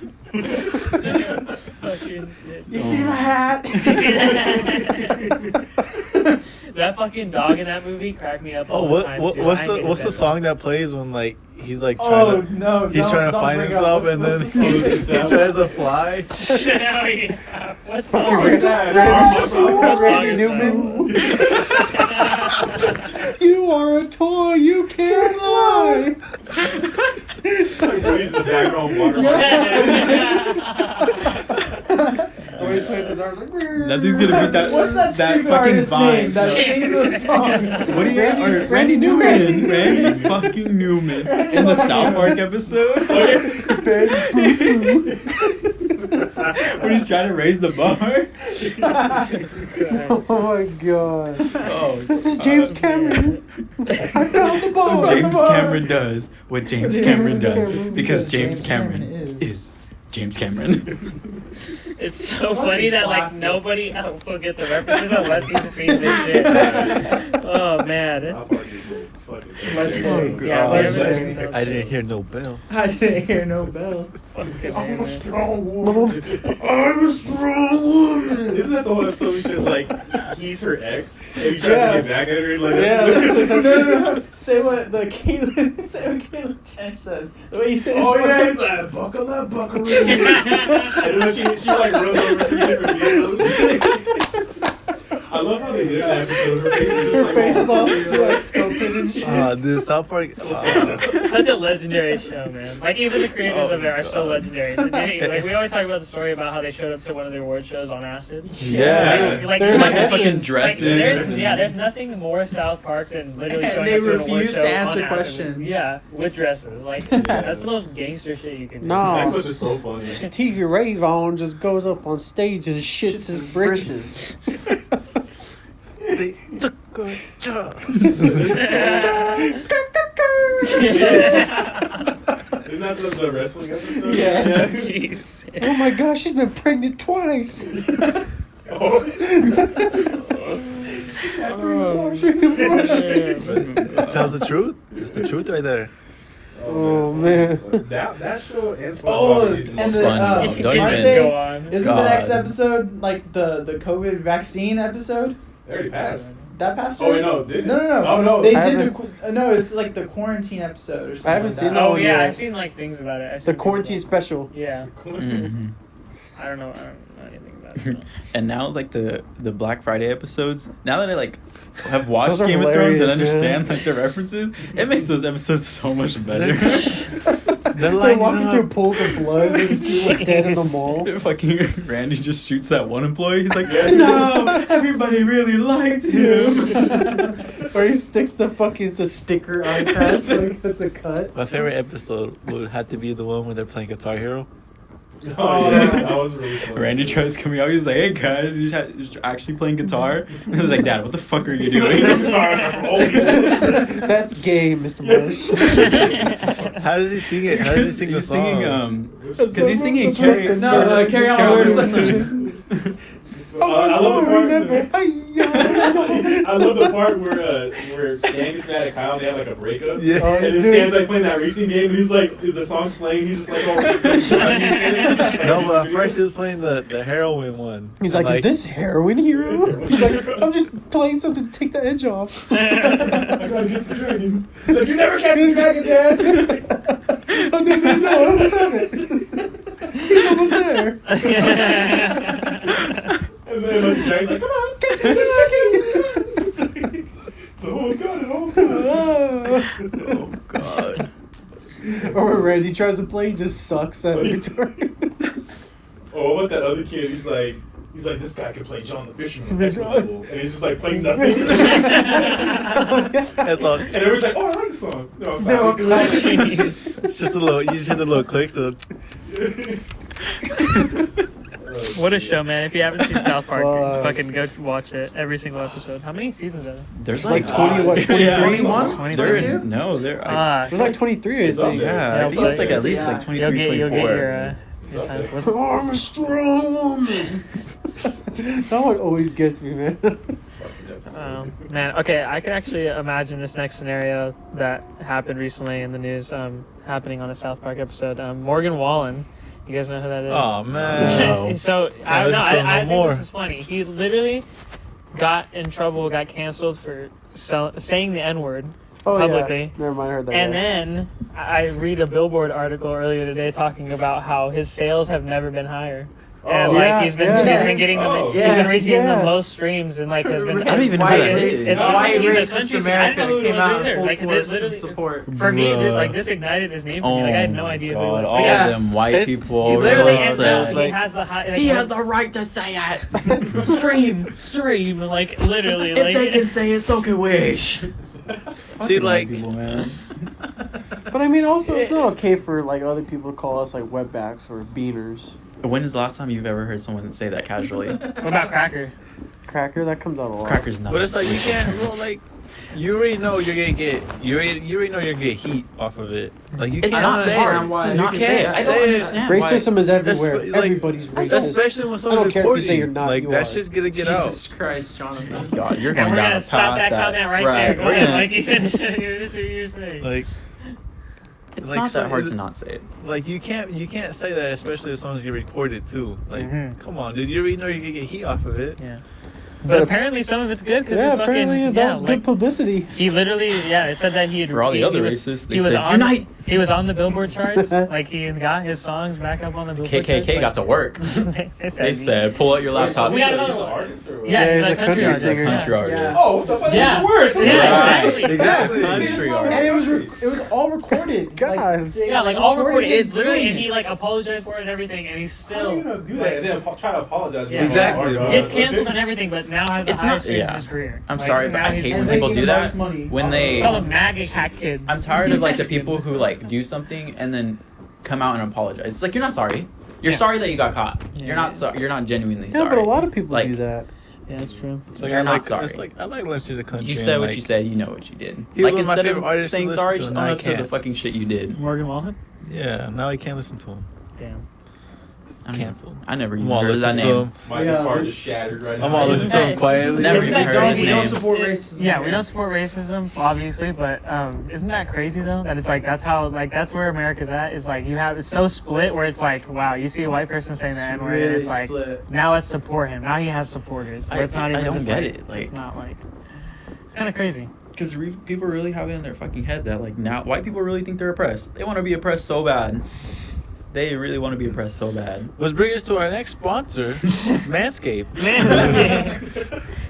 Fucking Sid. You see the hat? You see that? That fucking dog in that movie cracked me up. Oh, all the time, too. what's I the hated what's the that song that plays when like he's like Oh trying to no! he's trying to find himself and then he tries to fly. dog. Oh, yeah. What's Oh, song it's is that? sad. Randy Newman. You are a toy. You can't fly. Like, he's in the background water. So he's playing his arms like. Nothing's gonna beat that. What's that stupid fucking artist vine. name that sings those songs? What do you Randy Newman. Randy fucking Newman in the South Park episode when he's trying to raise the bar. Oh my god. Oh, This is James Cameron. I found the ball. James Cameron does what James Cameron does Cameron because does. James James Cameron Cameron is James Cameron. It's so Fucking funny that like classic. nobody else will get the references unless you've seen this shit. Oh man. South Park is fucking Legendary. Yeah, Legendary. I didn't hear no bell. I didn't hear no bell. I'm a strong woman. I'm a strong woman. Isn't that the whole episode? Because like he's her ex, and he tries Yeah. to get back at her. Like, No. Say what the Caitlyn. Say what Caitlyn Chen says. The way you say it's oh funny. yeah, he's like buckle up, buckaroo. And then she like runs over 3 different vehicles. I love how they did that episode. Her face is just Her like, face is all like, like tilted and shit. Dude, South Park. Such a legendary show, man. Like even the creators of it are so legendary. Like we always talk about the story about how they showed up to one of their award shows on acid. Yeah. Like, They're Like dresses. fucking dresses. there's nothing more South Park than literally And showing they up to an award refuse show to on answer acid. questions. Yeah, with dresses. Like that's the most gangster shit you can do. that No. clip is so funny. Stevie Ray Vaughan just goes up on stage and shits his britches. They took our jobs. Isn't that the wrestling episode? Yeah. Jeez. Oh my gosh, she's been pregnant twice. Oh. It tells the truth. It's the truth right there. Oh, man. That show and SpongeBob Oh, season and was the Sponge. funny. Don't aren't even- they- Go on. Isn't the next God. episode like the COVID vaccine episode? They already passed. That passed Oh wait, already? no, did it? No. Oh no. They I did the haven't- no. It's like the quarantine episode or something. I haven't like seen that. that. Oh one yeah, yet. I've seen like things about it. I've The seen quarantine things special. about it. Yeah, Mhm. I don't know anything about it. And now, like the Black Friday episodes, now that I like have watched Those are Game of Thrones and hilarious, understand man. like the references, it makes those episodes so much better. They're They're lining walking up. through pools of blood. There's people dead in the mall. Fucking Randy just shoots that one employee. He's like, no, everybody really liked him. Or he sticks the fucking, it's a sticker eye patch. Like, that's a cut. My favorite episode would have to be the one where they're playing Guitar Hero. Oh yeah, that was really funny. Randy tries coming out. He's like, hey guys, he's actually playing guitar. And I was like, Dad, what the fuck are you doing? That's gay, Mr. Marsh. How does he sing it? How does he sing the He's song? singing because he's singing Carry- Carry On Carry with On. Sunshine. Oh, I my love soul, the part remember. I love the part where Stan gets mad at Kyle and they have like a breakup. Yeah. Oh, And then he's Stan's doing- like playing that racing game and he's like, is the song's playing? He's just like, oh, No, but at first he was playing the heroin one. He's And, like, is this heroin hero? He's like, I'm just playing something to take the edge off. I gotta get the dragon. He's like, you never catch the dragon, Dad. Oh, no, I almost have it. He's almost there. And then like, the dragon's like, come on, catch me, dragon. It's almost got it, almost got it. Oh god. Or when Randy tries to play, he just sucks at guitar. Oh, what about that other kid? He's like, this guy can play John the Fisherman next level, and he's just like playing nothing. It's all, And everyone's like, oh, I like the song. No, No, it's just a little. You just hit the little clicks. So What a show, man! If you haven't seen South Park, Fuck. fucking go watch it. Every single episode. How many seasons are there? There's It's like 20, what, 23? Yeah. 21? 22? No, there. There's like 23, I It's up think. there. Yeah, I think it's like at least Yeah. like 23, You'll get 24. your times. What's- I'm a strong woman. That one always gets me, man. Man, okay, I can actually imagine this next scenario that happened recently in the news, happening on a South Park episode. Morgan Wallen, you guys know who that is? oh man. No. So I don't know. listen to him I no think more. this is funny. He literally got in trouble, got canceled for saying the N-word Oh, publicly. yeah. Never mind, I heard that. And guy. then I read a Billboard article earlier today talking about how his sales have never been higher. And Oh. like Yeah, he's been yeah. getting Oh. he's been reaching Yeah. the most streams and like has been. I don't even know who that is. It's White he's a racist country singer. I didn't know America who it came was out either. in full Like, it force literally- in support. For me, Bruh. like this ignited his name for Oh me. Like I had no my idea who God, it was. all But yeah, them white It's- people. he literally really has sad. he like- has the high. Like, He has the right to say it. stream, like literally, If like they can say it, so can we. See, Fucking like, white people, man. But I mean, also, it's not okay for like other people to call us like wetbacks or beaners. When is the last time you've ever heard someone say that casually? what about Cracker? Cracker, that comes out a lot. Cracker's not. but it's like you can't. Well, like You already know you're gonna get. You already know you're gonna get heat off of it. Like you It's can't not say hard it. to You not can't say it. I don't say it. understand. Racism is everywhere. That's- like, Everybody's racist. Especially when I someone's don't care if you say recording. you're not. Like You that are. shit's gonna get Jesus Christ, Jonathan. God, you're And going we're down gonna a stop path that comment right right, there. Go we're ahead, gonna- Mikey. Finish what you're saying. Like It's like, not so- that hard to not say it. like you can't say that, especially if someone's getting recorded too. Like Mhm. come on, dude. You already know you're gonna get heat off of it. Yeah. But apparently some of it's good because Yeah, apparently that was good publicity. He literally, it said that he had For all the other was, racists, he they was said, on, "Unite!" He was on the Billboard charts. Like he got his songs back up on the Billboard charts. KKK got to work. they They said, "Pull out your laptop." we got He's another an one. artist or what? Yeah, he's he's a country artist. singer. Country Yeah. artist. Yeah. Oh, what the fuck? Yeah. That's worse. Yeah, Exactly. exactly. Country artist. And it was all recorded. God. Yeah, like all recorded. It's it, literally, doing and it. he like apologized for it and everything, and he's How are you still gonna do that and then try to apologize? Yeah. Exactly, bro. gets canceled and everything, but now has the It's not- highest rates yeah. in his career. I'm Like, sorry, but now I he's hate just- when people making do the that. most money. When they, Some of the MAGA hack kids. I'm tired of like the people who like do something and then come out and apologize. It's like you're not sorry. You're Yeah. sorry that you got caught. Yeah. You're not sorry. You're not genuinely Yeah, sorry. but a lot of people Like, do that. Yeah, that's true. It's like You're I not like sorry. It's like I like listening to country. You said and, what like, you said. You know what you did. He Like was my instead favorite of artist to saying listen sorry, to, just and own now I up to the can't. fucking shit you did. Morgan Wallen? Yeah, now I can't listen to him. Damn. I mean, Canceled. I never even I'm all heard of that listening to name. him. My Yeah. heart just shattered right now. I'm all listening to him Hey, quietly. Never Isn't even that heard his crazy? We don't name. support racism. Yeah, we don't support racism, obviously, but isn't that crazy though? That it's like that's how that's where America's at. Is like it's so split where it's like wow, you see a white person saying the N word, and it's like split. now let's support him. Now he has supporters. Where it's not even I don't just get like, it. Like, it's not like it's kind of crazy. because people really have it in their fucking head that like now white people really think they're oppressed. They want to be oppressed so bad. They really want to be oppressed so bad. Let's bring us to our next sponsor, Manscaped. Man,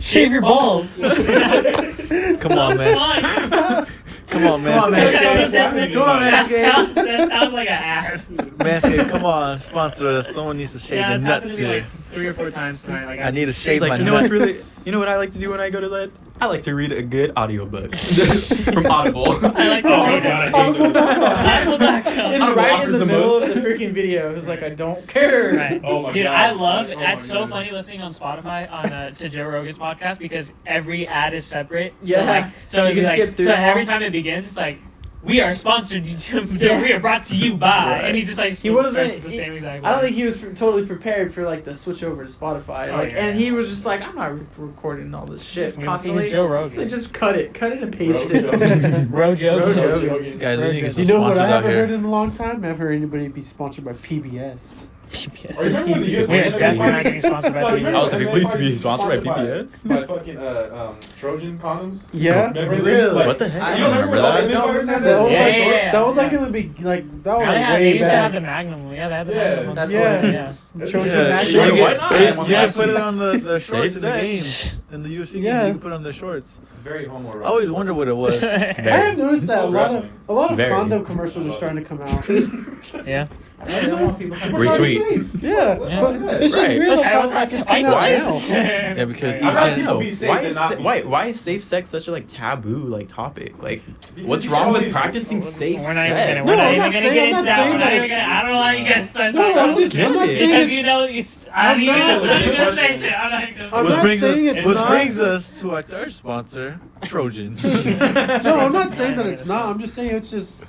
shave your balls. Come on, man. Fine. Come on, Come on, Manscaped. Manscaped. Come on, Manscaped. That sounds like an ad. Manscaped, come on, sponsor us. Someone needs to shave Yeah, the it's happened nuts to me here. like 3 or 4 times tonight. Like I need to It's shave my like, you know what's nuts. really, you know what I like to do when I go to bed? I like to read a good audiobook from Audible. I like to Oh my read god, it. I hate those. Audible.com. And Audible right in offers the the middle most. of the freaking video, it was like, I don't care. Right. Oh my Dude, God. I love Oh that's my so God. funny listening on Spotify on to Joe Rogan's podcast because every ad is separate. Yeah. So You it'd be can like skip through so them every all. time it begins, it's like we are sponsored. Yeah. We are brought to you by, Right. and he just like He wasn't. starts the same exact. I don't way. think he was totally prepared for like the switch over to Spotify. Oh, Like, yeah. and he was just like, I'm not recording all this shit He's constantly. Joe So Rogan. just cut it and paste Bro, it. Bro Joe. Bro Joe Joe. Rogan. Guys, we need to get some You know what sponsors I out haven't heard here. in a long time? I haven't heard anybody be sponsored by PBS. Are you remember when the UFC We are was definitely not getting sponsored by No, you PBS. remember I was like, when we used to be everybody sponsored by was PBS? By fucking Trojan condoms. Yeah. Remember this? Really? Like, What the heck? I I You don't don't remember remember when that. all the fighters had That was Yeah, like, yeah, yeah. that was like Yeah. in the big, like that was Yeah, like they way used to have back. the Magnum. Yeah, they had the Yeah. Magnum. That's Yeah. what it Yeah. is. That's- Chose Yeah, the Magnum. you Why can, not? you Yeah. can put it on the shorts in the game. sex. In the UFC Yeah. game, you can put it on the shorts. Very homoerotic. I always wonder what it was. I have noticed that Wrestling. a lot of Very. condom commercials are starting to come out. Yeah. I don't want people coming Retweet. Yeah, but it's just Right. weird I like it's coming out Why is- now. Yeah, because I'd each rather gen- people be safe Why than is not be why is safe sex such a like taboo like topic? Like, Because what's you wrong all with these- practicing safe We're not sex? even No, I'm gonna not get saying- I'm into not that. saying We're not that even gonna. I don't know how you guys start No, talking I'm about just this. I'm not Because saying Because you it's. know, I don't even not- I'm not even gonna say question. shit. I'm not even I'm gonna not brings saying us, it's which not. brings us to our third sponsor, Trojan. No, I'm not saying that it's not. I'm just saying it's just.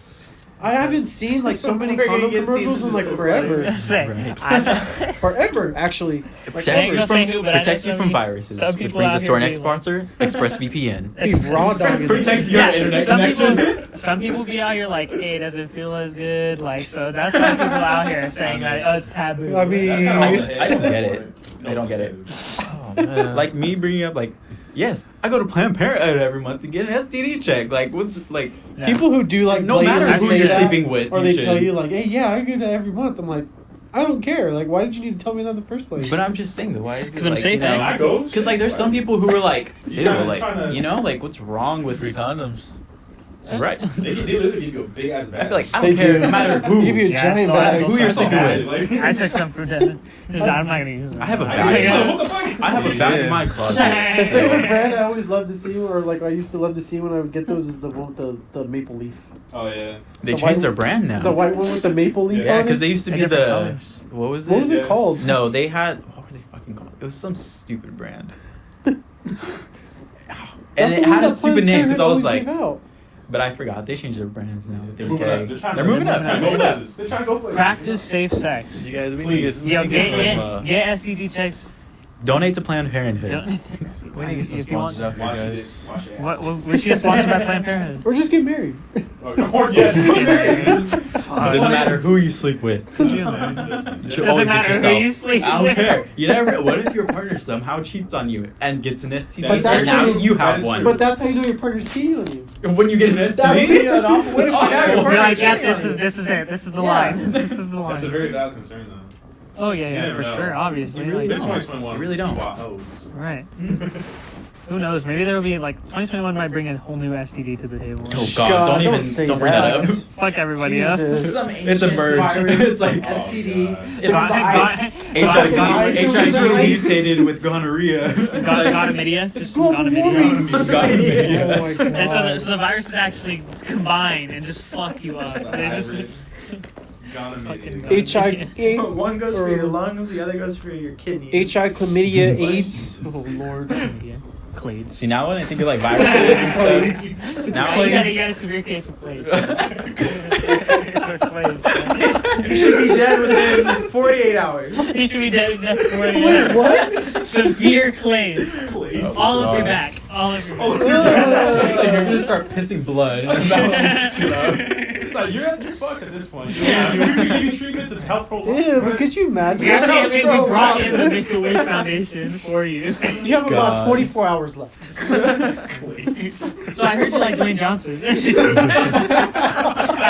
I haven't seen like so many We're gonna condom get commercials cease in like and forever. say. Right. I- Forever, actually. I Protects ain't you gonna from say who, but I know protects you some from people- viruses, some which people brings out us to our here next be sponsor, ExpressVPN. Be raw dogging. Protects your Yeah, internet some connection. people, some people be out here like, hey, it doesn't feel as good. Like, so that's why people out here saying like, oh, it's taboo. I mean, That's kinda I like just- the I don't head get for it. I don't get it. Oh, man. Like me bringing up like, yes, I go to Planned Parenthood every month to get an STD check. Like, what's like Yeah. people who do like no matter blatantly who say you're that, sleeping with, or you they should. tell you like, hey, yeah, I get that every month. I'm like, I don't care. Like, why did you need to tell me that in the first place? But I'm just saying though, why is it 'Cause I'm like, safe, you know, I go. because like there's some people who are like, You ew, tryna- like tryna- you know, like what's wrong with free condoms. right? They literally give you a big ass bag. I feel like I They don't care do. no matter They who. give you a Yeah, giant still- bag. still Who you're sucks sleeping all with. that. I took some for dinner. I'm not gonna use it. I have a What bag. the fuck? I have a bag in my closet. The so- favorite brand I always love to see, or like I used to love to see when I would get those, is the one with the maple leaf. Oh yeah. They The changed white- their brand now. The white one with the maple leaf Yeah, on because it. they used to be Different the colors. what was it? What was it Yeah. called? No, they had what were they fucking called? It was some stupid brand. And That's it the had a ones that stupid Planned name because I was Parenthood like, always gave out. but I forgot they changed their brands now. They're Moving up. gay. Trying They're to- moving up. They're trying to go places. They're trying to go places. Practice safe sex. You guys, we Please. need Yo, to get get some. get STD checks. Donate to Planned Parenthood. We need to get some If you want- sponsors out here, Wash your guys. dick. Wash your What? ass. We should get sponsored by Planned Parenthood. Or just get married. Or yes. It doesn't matter who you sleep with. Could you You imagine? should Doesn't always get matter who yourself. you sleep I don't with. care. You never. What if your partner somehow cheats on you and gets an STD, But and that's now true. you That have is one? true. But that's how you know your partner's cheating on you. When you get an That would be STD, an awful. What if It's you have your awful. You're partner like, yeah, cheating on you? this is it. This is the Yeah. line. This is the line. That's a very valid concern, though. Oh yeah, You yeah, never for know. sure. Obviously, You really like, It's 2021. You really don't. People are hoes. right. Who knows? Maybe there will be like 2021 might bring a whole new STD to the table. oh god, don't even say don't bring that up. Fuck everybody else. Jesus. Some It's a ancient merge. virus, It's like STD. God. It's the ice. HIV mutated with gonorrhea. Gonorrhea. It's Just global warming. Gonorrhea. Oh my god. And so the viruses actually combine and just fuck you up. They just Gonorrhea. HIV, One goes for your lungs, the other goes for your kidneys. HIV, chlamydia, AIDS. Oh lord. Claids. See, now when I think of like viruses and stuff, now You I got a severe case of Claids. You should be dead within 48 hours. You should be dead before Wait, what? Severe Claids. Claids. All up your back. All up your back. so you're gonna start pissing blood. Too loud. It's like you're fucked at this point. Yeah. You can give you treatment to help prolong. Ew, but could you imagine? We actually we brought in the Make-A-Wish Foundation for you. You have about God. 44 hours left. So I heard you like Dwayne Johnson. I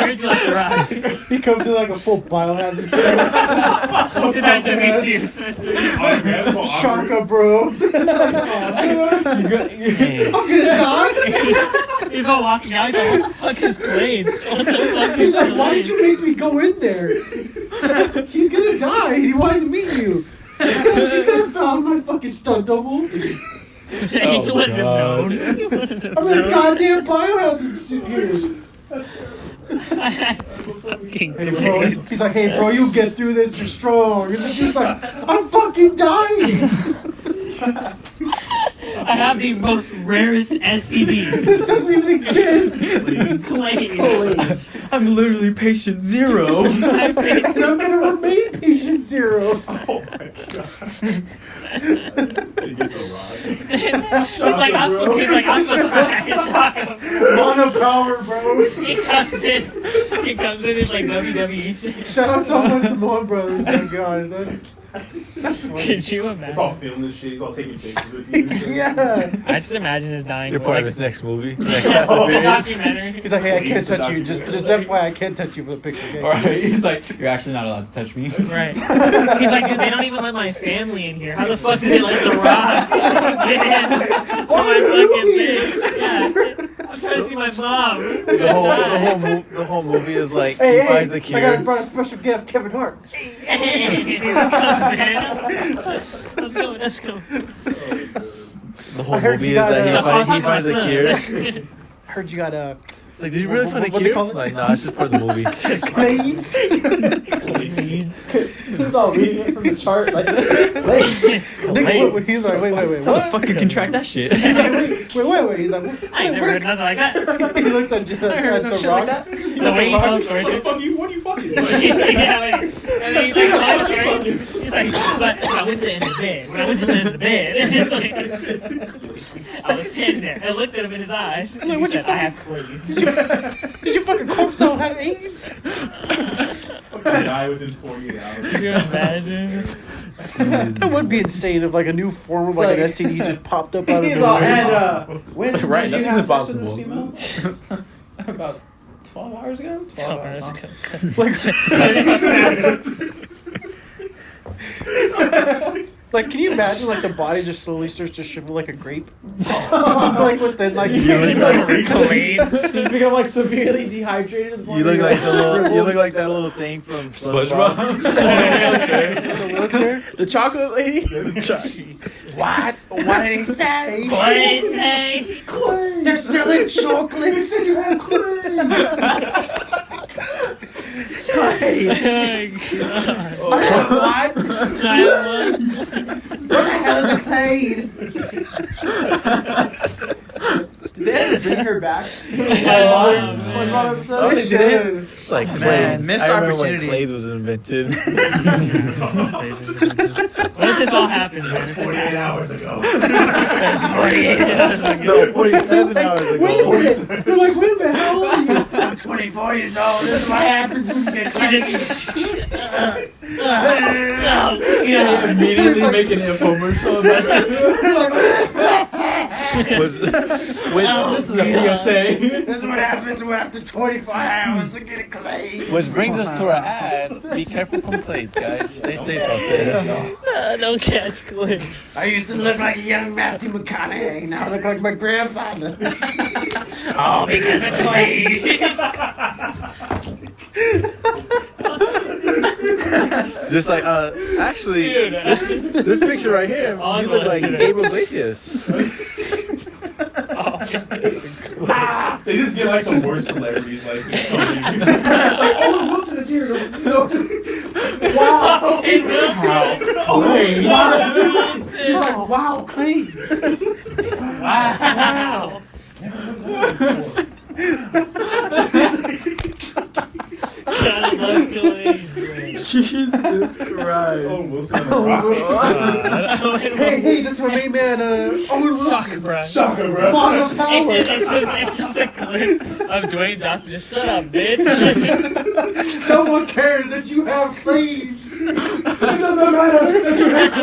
heard you like The Rock. He comes to like a full biohazard set. It's nice to meet you. It's nice to meet you. Autograph, it's all Shaka, bro. I'm gonna die. He's all walking out. He's like, what the fuck is Claids? What the fuck He's is like, why did Claids? you make me go in there? He's gonna die. He wants to meet you. He's gonna found my fucking stunt double. You wouldn't have known. You wouldn't have I'm in a known. goddamn biohazard suit here. Fucking Hey, bro. Claids. He's like, hey, bro, you get through this. You're strong. And he's like, I'm fucking dying. I have the most rarest STD. This doesn't even exist. Claids. I'm literally patient 0. And I'm gonna remain patient 0. Oh my god. You get the It's like, I'm surprised. Mono power, bro. He comes in his like WWE shit. Shout out to all my Samoan brothers. Oh god. That's funny. Could you It's all imagine? filming this shit. He's all taking pictures with you. and shit. Yeah. I just imagine his dying. You're part of like, his next movie. Next Fast and a Furious. documentary. He's like, hey, I can't touch you. Just FYI, I can't touch you for the picture. Okay? Alright, he's like, you're actually not allowed to touch me. Right. He's like, dude, they don't even let my family in here. How the fuck did they let The Rock get in to my fucking thing? Yeah. I'm trying to see my mom. The whole movie is like Hey, he finds the I gotta cure. brought a special guest, Kevin Hart. He just comes in. Let's go. The whole I heard movie you is got, that he finds the cure. Heard you got It's like, did you really find a What they cure? call it? Like, nah, it's just part of the movie. Claids. He's all reading it from the chart like Nigga, what- he's like, wait, How the what? fuck you contract that shit? He's like, wait. He's like, what? I ain't never heard nothing like that. He looks at, heard no the shit rock. like that. The way he tells stories. What the fuck you? What are you fucking? Yeah, like, and then he like tells stories. He's like, but I went to the end of the bed. When I went to the end of the bed, and it's like, I was standing there. I looked at him in his eyes. And he said, I have Claids. Did you fucking corpse out had AIDS? Die within 48 hours. Can you imagine? That would be insane if like a new form of It's like an like- STD just popped up out of He's all, nowhere. and when Right, did you nothing's have sex with this impossible. female? About 12 hours ago? 12 hours. Like, can you imagine like the body just slowly starts to shrivel like a grape? Like within like look like- Claids. He's become like severely dehydrated at the point You look where like you're the little, you look like that little thing from SpongeBob. the wheelchair. the chocolate lady. What? What did he say? What did he say? They're selling chocolates. You have Claids. Oh, I have what? God. I was. What the hell is a Claid? bring her back. man. Oh, shit. It's like Man, Claids. missed I remember when opportunity. Claids was invented. What if this all happens, man? That's 48 hours ago. That's 48 hours ago. No, 47 hours ago. They're like, wait a minute, how old are you? I'm 24 years old. This is what happens when you get crazy. Immediately make an infomercial about Was, this is a PSA. This is what happens after 24 hours of getting Claids. which brings us to our ad. Be careful from Claids, guys. Stay safe out there. Don't catch Claids. I used to look like a young Matthew McConaughey. Now I look like my grandfather. All because of Claids. Just like, actually, Dude, this picture right here, Oh, you look like dude. Gabriel Iglesias. They just get like the worst celebrities, like, oh, Wilson is here. Wow. Claids. He's like, wow, Claids. Wow. God, I love Claids. Jesus Christ. Oh, Wilson on the rocks. Hey, this is my main man, Owen Wilson. Shocker, bro. Shocker, bro. Model power. It's just a clip of Dwayne Johnson. Just shut up, bitch. No one cares that you have Claids. It doesn't matter that you have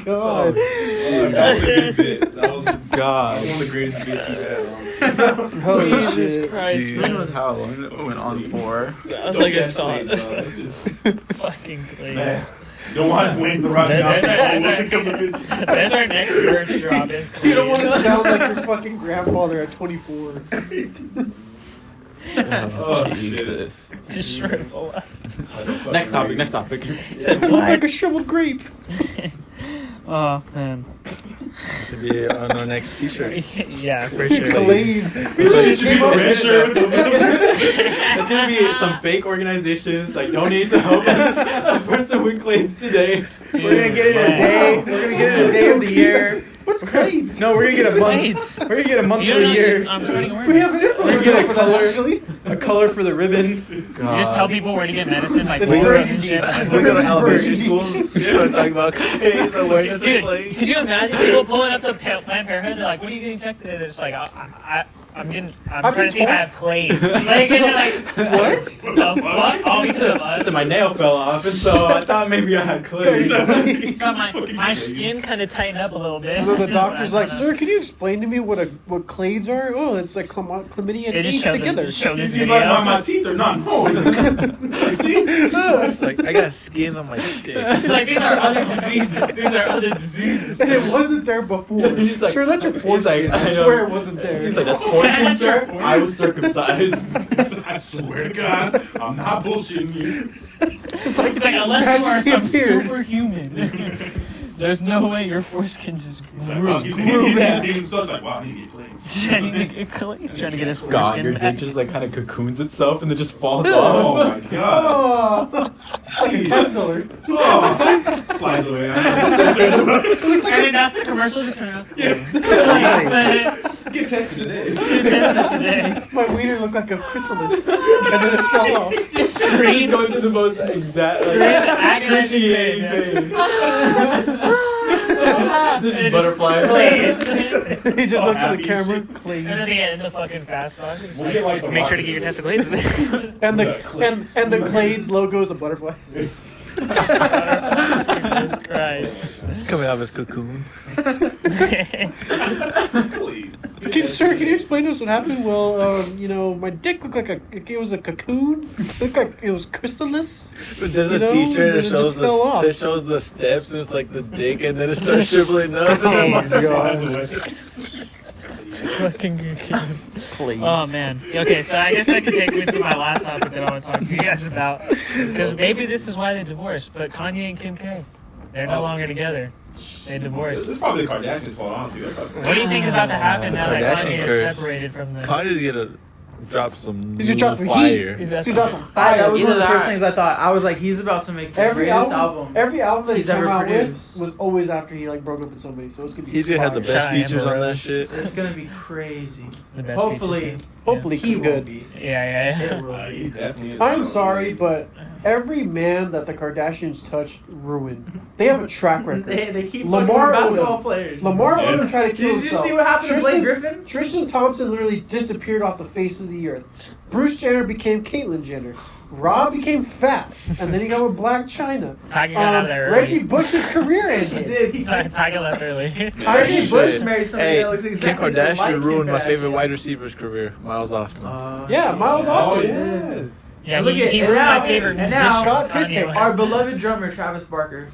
God. That was a good bit. That was one God. of the greatest bits you've had, honestly. Holy Jesus shit. Christ, Jeez. When man. was how long it went on for? That was Don't like a catch song. Claids, bro. That's just, Fucking man. Claids. Don't want Dwayne the Rock That's Johnson. our- Wilson come to visit. That's our next merch drop. Is Claids. You don't want to sound like your fucking grandfather at 24. Oh, Jesus. Just shrivel up. Next topic. Next topic. Said Look like a what? shriveled grape. Oh man. Should be on our next t-shirt. Yeah, for sure. Claids. It should be a red shirt. It's gonna be some fake organizations like donate to help a person with Claids today. We're gonna get it in a day. We're gonna get it in a day of the year. What's Claids? No, we're gonna get a month. Claids. We're gonna get a month You of the don't year. know, I'm starting We have awareness. an We're gonna get a for that color. actually. A color for the ribbon. You just tell people where to get medicine, like It's Walgreens burgundy. and shit. We go to It's elementary burgundy. schools. Start talking about Claids, awareness of Dude, Claids. could you imagine people pulling up to Planned Parenthood? They're like, "What are you getting checked today?" They're just like, I'm I've trying been to see if I have Claids." Like, and they're like, What? the fuck? Oh, So my nail fell off, and so I thought maybe I had Claids. my skin kind of tightened up a little bit. And then the doctor's like, "Sir, can you explain to me what Claids are?" Oh, it's like chlamydia and They just AIDS showed together. This, show this He's video. like, my teeth are not known. See? It's like, I got skin on my dick. He's like, these are other diseases. These are other diseases. And it wasn't there before. He's like- Sure, that's your foreskin. he's like, I I know. swear it wasn't there. He's like, that's foreskin, sir. I was circumcised. I swear to God, I'm not bullshitting you. It's like unless you are Magically some appeared. superhuman, there's no way your foreskin just grew. He's like, wow, I need to get Claids. He's trying to get his foreskin God, your back. dick just like kind of cocoons itself and then just falls Oh off. my God. Oh, like a caterpillar. Oh. Flies away. And then that's the commercial. Just turn out. Get tested today. Today. My wiener looked like a chrysalis, and then it fell off. Just He's scream. going through the most exact, like, Agonizing excruciating pain. This It's is butterfly. Claids. He just looks at the happy camera, And then Claids. they get in the fucking fast song. It's We'll like, get, like, the make sure to get your rocket testicles. And the Claids logo is a butterfly. Jesus Christ. It's coming out of his cocoon. Claids. Can you explain to us what happened? Well, my dick looked like it was a cocoon. It looked like it was chrysalis. There's You a know, t-shirt it that shows just fell off. that shows the steps and it's like the dick and then it starts shriveling up. Oh my Fucking cocoon. Claids. Oh man. Okay, so I guess I can take me to my last topic that I want to talk to you guys about. Because maybe this is why they divorced. But Kanye and Kim K, they're no longer together. They This divorced. is probably the Kardashians' fault, honestly. What do you think is about to happen The now that Kardashian Kanye curse. is separated from them? Kanye to get a drop some He's gonna drop some fire. heat. He's He's gonna drop some That fire. was Either one of the first that. things I thought. I was like, he's about to make the Every greatest album, album. every album that he's he's ever come out produced. with was always after he like broke up with somebody. So it's gonna be. He's gonna have the fire. best Cheyenne features on that Rose. shit. It's gonna be crazy. The best Hopefully, features, Hopefully, he he will good. be. yeah. It will He be. definitely is. I'm sorry, but every man that the Kardashians touched ruined. They have a track record. They keep Lamar fucking with basketball Odom. players. Lamar Yeah. Odom tried to kill Did you himself. see what happened to Blake Griffin? Tristan Thompson literally disappeared off the face of the earth. Bruce Jenner became Caitlyn Jenner. Rob became fat, and then he got with Black China. Tiger got out of there early. Reggie Bush's career He ended. did. He did. Tiger left early. Tiger Shit. Bush married somebody Hey, that looks Kim exactly like Kardashian Kim ruined my Kardashian. favorite wide receiver's career, Miles Austin. Yeah, Miles Oh, Austin. yeah. Yeah, Look he at- was and now- my favorite. and now- Scott Kanye Disick. West. Our beloved drummer Travis Barker.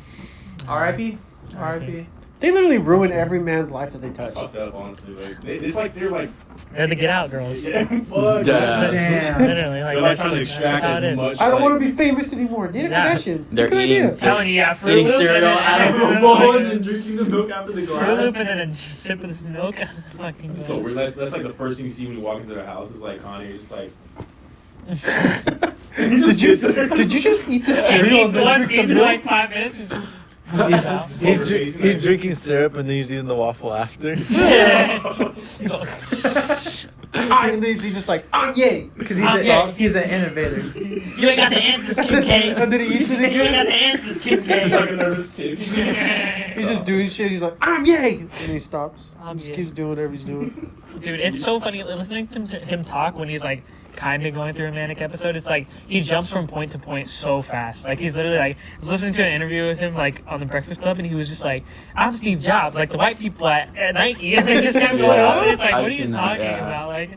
R.I.P. R.I.P. They literally ruin every man's life that they It's touch. fucked up, honestly. Like, it's like they're like, They're the Get Out girls. yeah, fuck. Damn. Damn. Literally, like They're like that's, trying to that's extract how as it is. much. I don't like, want to be famous anymore. Dana Yeah. Kardashian. They're Good eating idea. Telling you, yeah, Fruit Eating Loop cereal and out of then- a bowl and then drinking the milk out of the Fruit Loop glass. and then a sip of the milk out of the fucking So glass. weird. That's like the first thing you see when you walk into their house is like Kanye just like. Did you just eat the cereal and then drink He's the milk? like 5 minutes. He's just, He's drinking syrup and then he's eating the waffle after. yeah. And then he's just like, yay. Because Yeah. he's an innovator. You ain't got the answers, Kim K. And then he eats it You ain't again. got the answers, Kim It's like K. a nervous tick. He's just doing shit. He's like, yay. And then he stops. I'm He just yay. keeps doing whatever he's doing. Dude, it's so funny listening to him talk when he's like kind of going through a manic episode. It's like he jumps from point to point so fast. Like he's literally like, I was listening to an interview with him like on the Breakfast Club, and he was just like, "I'm Steve Jobs, like the white people at Nike," and they just kept going Yeah, on. It's like, I've what are you seen that, talking yeah. about? Like,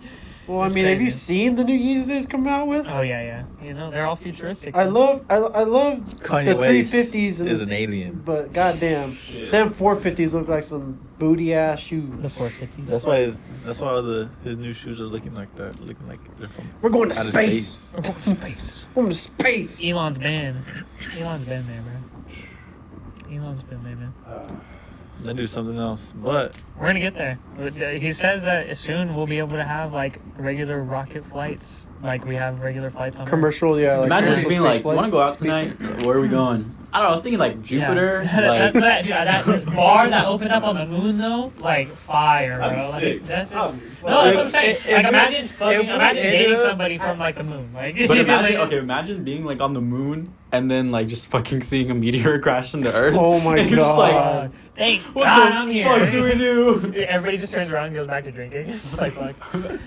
Well, I It's mean, have you crazy. seen the new Yeezys come out with? oh yeah. You know, they're all futuristic. I love Kanye the West 350s and is the- an alien. but goddamn, Shit. them 450s look like some booty ass shoes. the 450s. That's why his new shoes are looking like that, looking like they're from We're going to outer space. Space. We're going to space. Elon's been there, bro. Elon's been there, man. Then do something else. But We're gonna get there. He says that soon we'll be able to have like regular rocket flights, like we have regular flights on Earth. Commercial, yeah. Like Imagine just commercial being space like, you flight. want to go out Space tonight? flight. Where are we going? I don't know. I was thinking like Jupiter. Yeah. Like, This bar that opened up on the moon though, like fire, bro. That'd be Like, sick. that's it. Oh, No, that's what I'm saying. If Like we- imagine if we imagine ended dating up- somebody from like the moon, like. but imagine, like, okay, imagine being like on the moon and then like just fucking seeing a meteor crash into Earth. Oh my And you're just like, God. Thank what God the I'm here. fuck do we do? Everybody just turns around and goes back to drinking. It's like, fuck.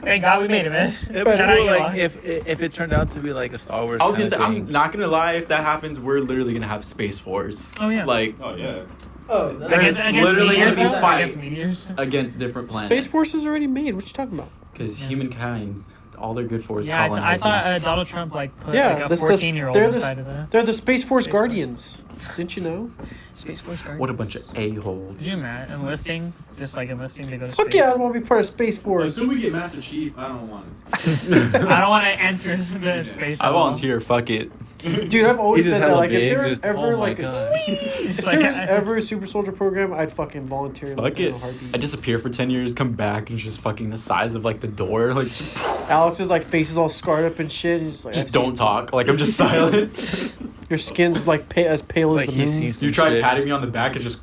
Thank God we made it, man. it'd be Shout out cool, Elon. like if it turned out to be like a Star Wars. I was gonna kinda say, I'm thing. not gonna lie. If that happens, we're literally gonna have space wars. Oh, yeah. Like Oh yeah. Oh, There's literally gonna meteors, be bro? fight. Against meteors. against different planets. Space Force is already made. What you talking about? Because Yeah. humankind, all they're good for is Yeah, I colonizing. thought Donald Trump like put Yeah, like a that's- 14-year-old they're the- inside of that. They're the Space Force Space Guardians. Didn't you know? Space Force Guard. What a bunch of a-holes. Could you imagine enlisting? Just like enlisting to go to Fuck space. yeah, I want to be part of Space Well, Force. as soon as we get Master Chief, I don't want it. I don't want to enter the space. I volunteer, fuck it. Dude, I've always He's just said that. hella Like, if big, there was just- ever oh my like God. if there was ever a super soldier program, I'd fucking volunteer. Fuck like, in it. a heartbeat. I disappear for 10 years, come back, and just fucking the size of like the door. Like, Alex's like face is all scarred up and shit. And he's like, just I've don't talk. Like, I'm just silent. seen- Your skin's like as pale It's as like the he's moon. seen some You try shit. patting me on the back and just,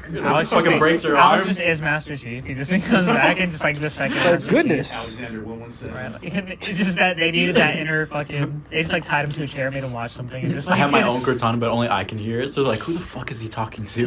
and Alex just fucking just- breaks her Alex arm. just is Master Chief. He just comes back and just like the second. Thank Master goodness. Alexander 117. Chief. Right, like, it's just that they needed that inner fucking. They just like tied him to a chair, made him watch something. And just I like, have my own Cortana, but only I can hear it. So they're like, who the fuck is he talking to?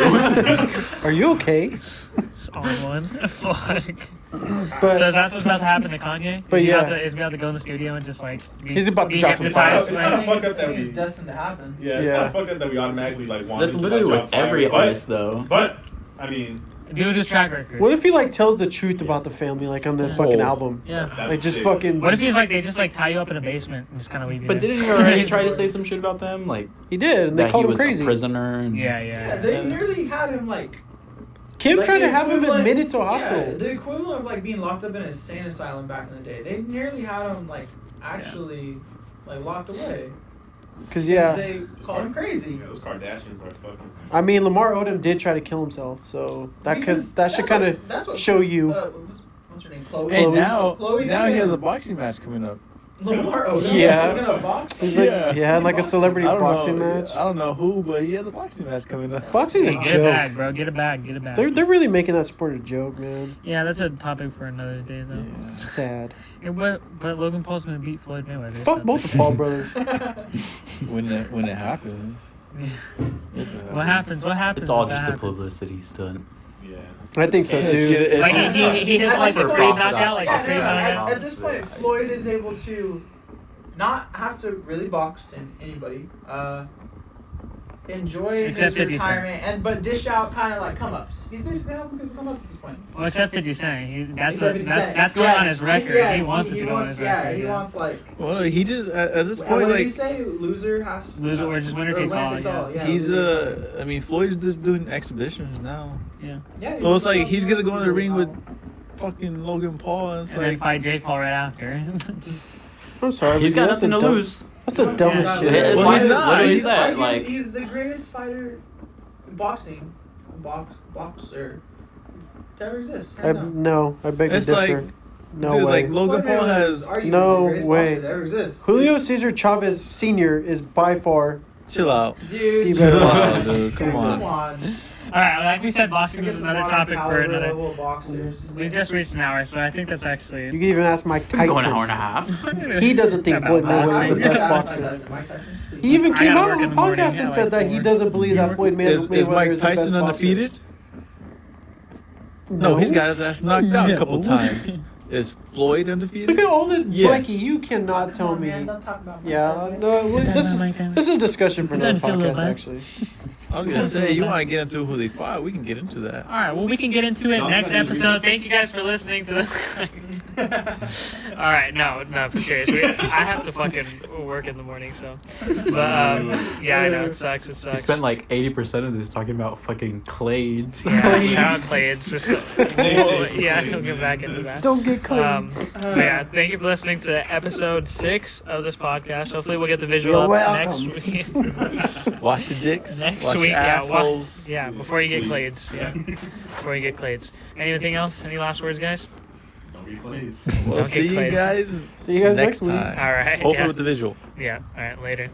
Are you okay? It's all in one. Fuck. But So is that what's about to happen to Kanye? But is he yeah. about to, is he about to go in the studio and just like be, He's about to be drop some hypnotized It's by- kind of fucked up that It's we. destined to happen. Yeah, it's Yeah. kind of fucked up that we automatically like want. That's him to, literally like, with drop every fire. artist, though. But I mean, Dude, his track record. what if he like tells the truth about the family, like on the fucking Oh. album? Yeah. that's Like just sick. fucking. What if he's like they just like tie you up in a basement and just kind of leave you? But there? didn't he already try to say some shit about them? Like, he did, and they that called he him was crazy. a prisoner? And Yeah, Yeah, yeah. they nearly had him like. Kim like tried the to have him equivalent- admitted to a Yeah, hospital. the equivalent of like being locked up in an insane asylum back in the day. They nearly had him like actually like locked away. Because yeah, They called him crazy. Yeah, those Kardashians are fucking. I mean Lamar Odom did try to kill himself, so that Because that should that's kind what- that's of what- show you. what's her name? Chloe. Hey, now Chloe he has David. a boxing match coming up. Lamar Odom. Yeah. He's gonna box. He's like, Yeah. he had like a celebrity I don't boxing know, match. I don't know who, but he has a boxing match coming up. Boxing's a Get a bag, joke. bro. Get a bag. Get a bag. They're really making that sport a joke, man. Yeah, that's a topic for another day, though. Yeah. Sad. Yeah, but Logan Paul's gonna beat Floyd Mayweather. Fuck so- both the Paul brothers. When it happens. Yeah. If it What happens? What happens? It's all if that just a happens? publicity stunt. Yeah. I think so It's too. good- Like it's- he hits like For a free profit, knockout, like Yeah, a free no, knockout. at this point, Floyd is able to not have to really box anybody. Enjoy Except his 50 Cent. retirement, but dish out kind of like come ups. He's basically helping people come up at this point. Well, except 50 Cent. That's Except 50 Cent. that's going on his record. Yeah, he wants it to go on wants, his yeah, record. he wants like. Well, he just at this What point, did he like say? Loser has. Loser or just winner takes all, Yeah, he's loser takes all. I mean, Floyd's just doing exhibitions now. Yeah. Yeah, So it's like he's gonna go in the ring with fucking Logan Paul, and it's And then like fight Jake Paul right after. I'm sorry. He's but got that's nothing to the dumb- lose. That's the dumbest Yeah, shit. His Well, wife he's not. literally He's said, fighting- like, he's the greatest fighter in boxing, boxer to ever exist. hands down. No, I beg to it's differ. like, No dude, way. like Logan Floyd Paul Mayweather has. is arguably No the greatest way. boxer to ever exist. Julio Cesar Chavez Sr. is by far. Chill out. Dude, Deep Chill Chill out, dude. Come Come on. on. All right, like we said, boxing is another topic for another. Level boxers. We just reached an hour, so I think that's You actually. can even ask Mike we can go an hour Tyson. and a half. He doesn't think About Floyd Mayweather is boxing. the Yeah, best Mike boxer. Tyson, Mike Tyson. He even I came gotta out work on a in the morning podcast at and like said that he 4. doesn't believe that Floyd Mayweather Is Mike is the Tyson best undefeated? boxer. No, he's got his ass knocked out a couple No. times. Is Floyd undefeated? Look at all the Yes. Mikey. You cannot tell Come on, me. man, don't talk about Mike Yeah, Tyson. no. This is a discussion for It's another done, Phil, podcast. bud. Actually, I was gonna say you want to get into who they fought. We can get into that. All right, well, we can get into it John's next gonna use episode. Thank you guys for listening to the. All right, no, for serious. I have to fucking work in the morning, so. But yeah, I know it sucks. It We sucks. spent like 80% of this talking about fucking Claids. Yeah, shout out Claids. Yeah, we'll get back into that. don't get But yeah, thank you for listening to episode 6 of this podcast. Hopefully, we'll get the visual You're up next welcome. week. Wash your dicks. Next wash week, your yeah, assholes. Yeah, before you get Claids. Yeah, before you get Claids. Anything else? Any last words, guys? Don't be plays. We'll Don't see get you Claids. guys See you guys next next week. time. All right. Hopefully Yeah. with the visual. Yeah. All right. Later.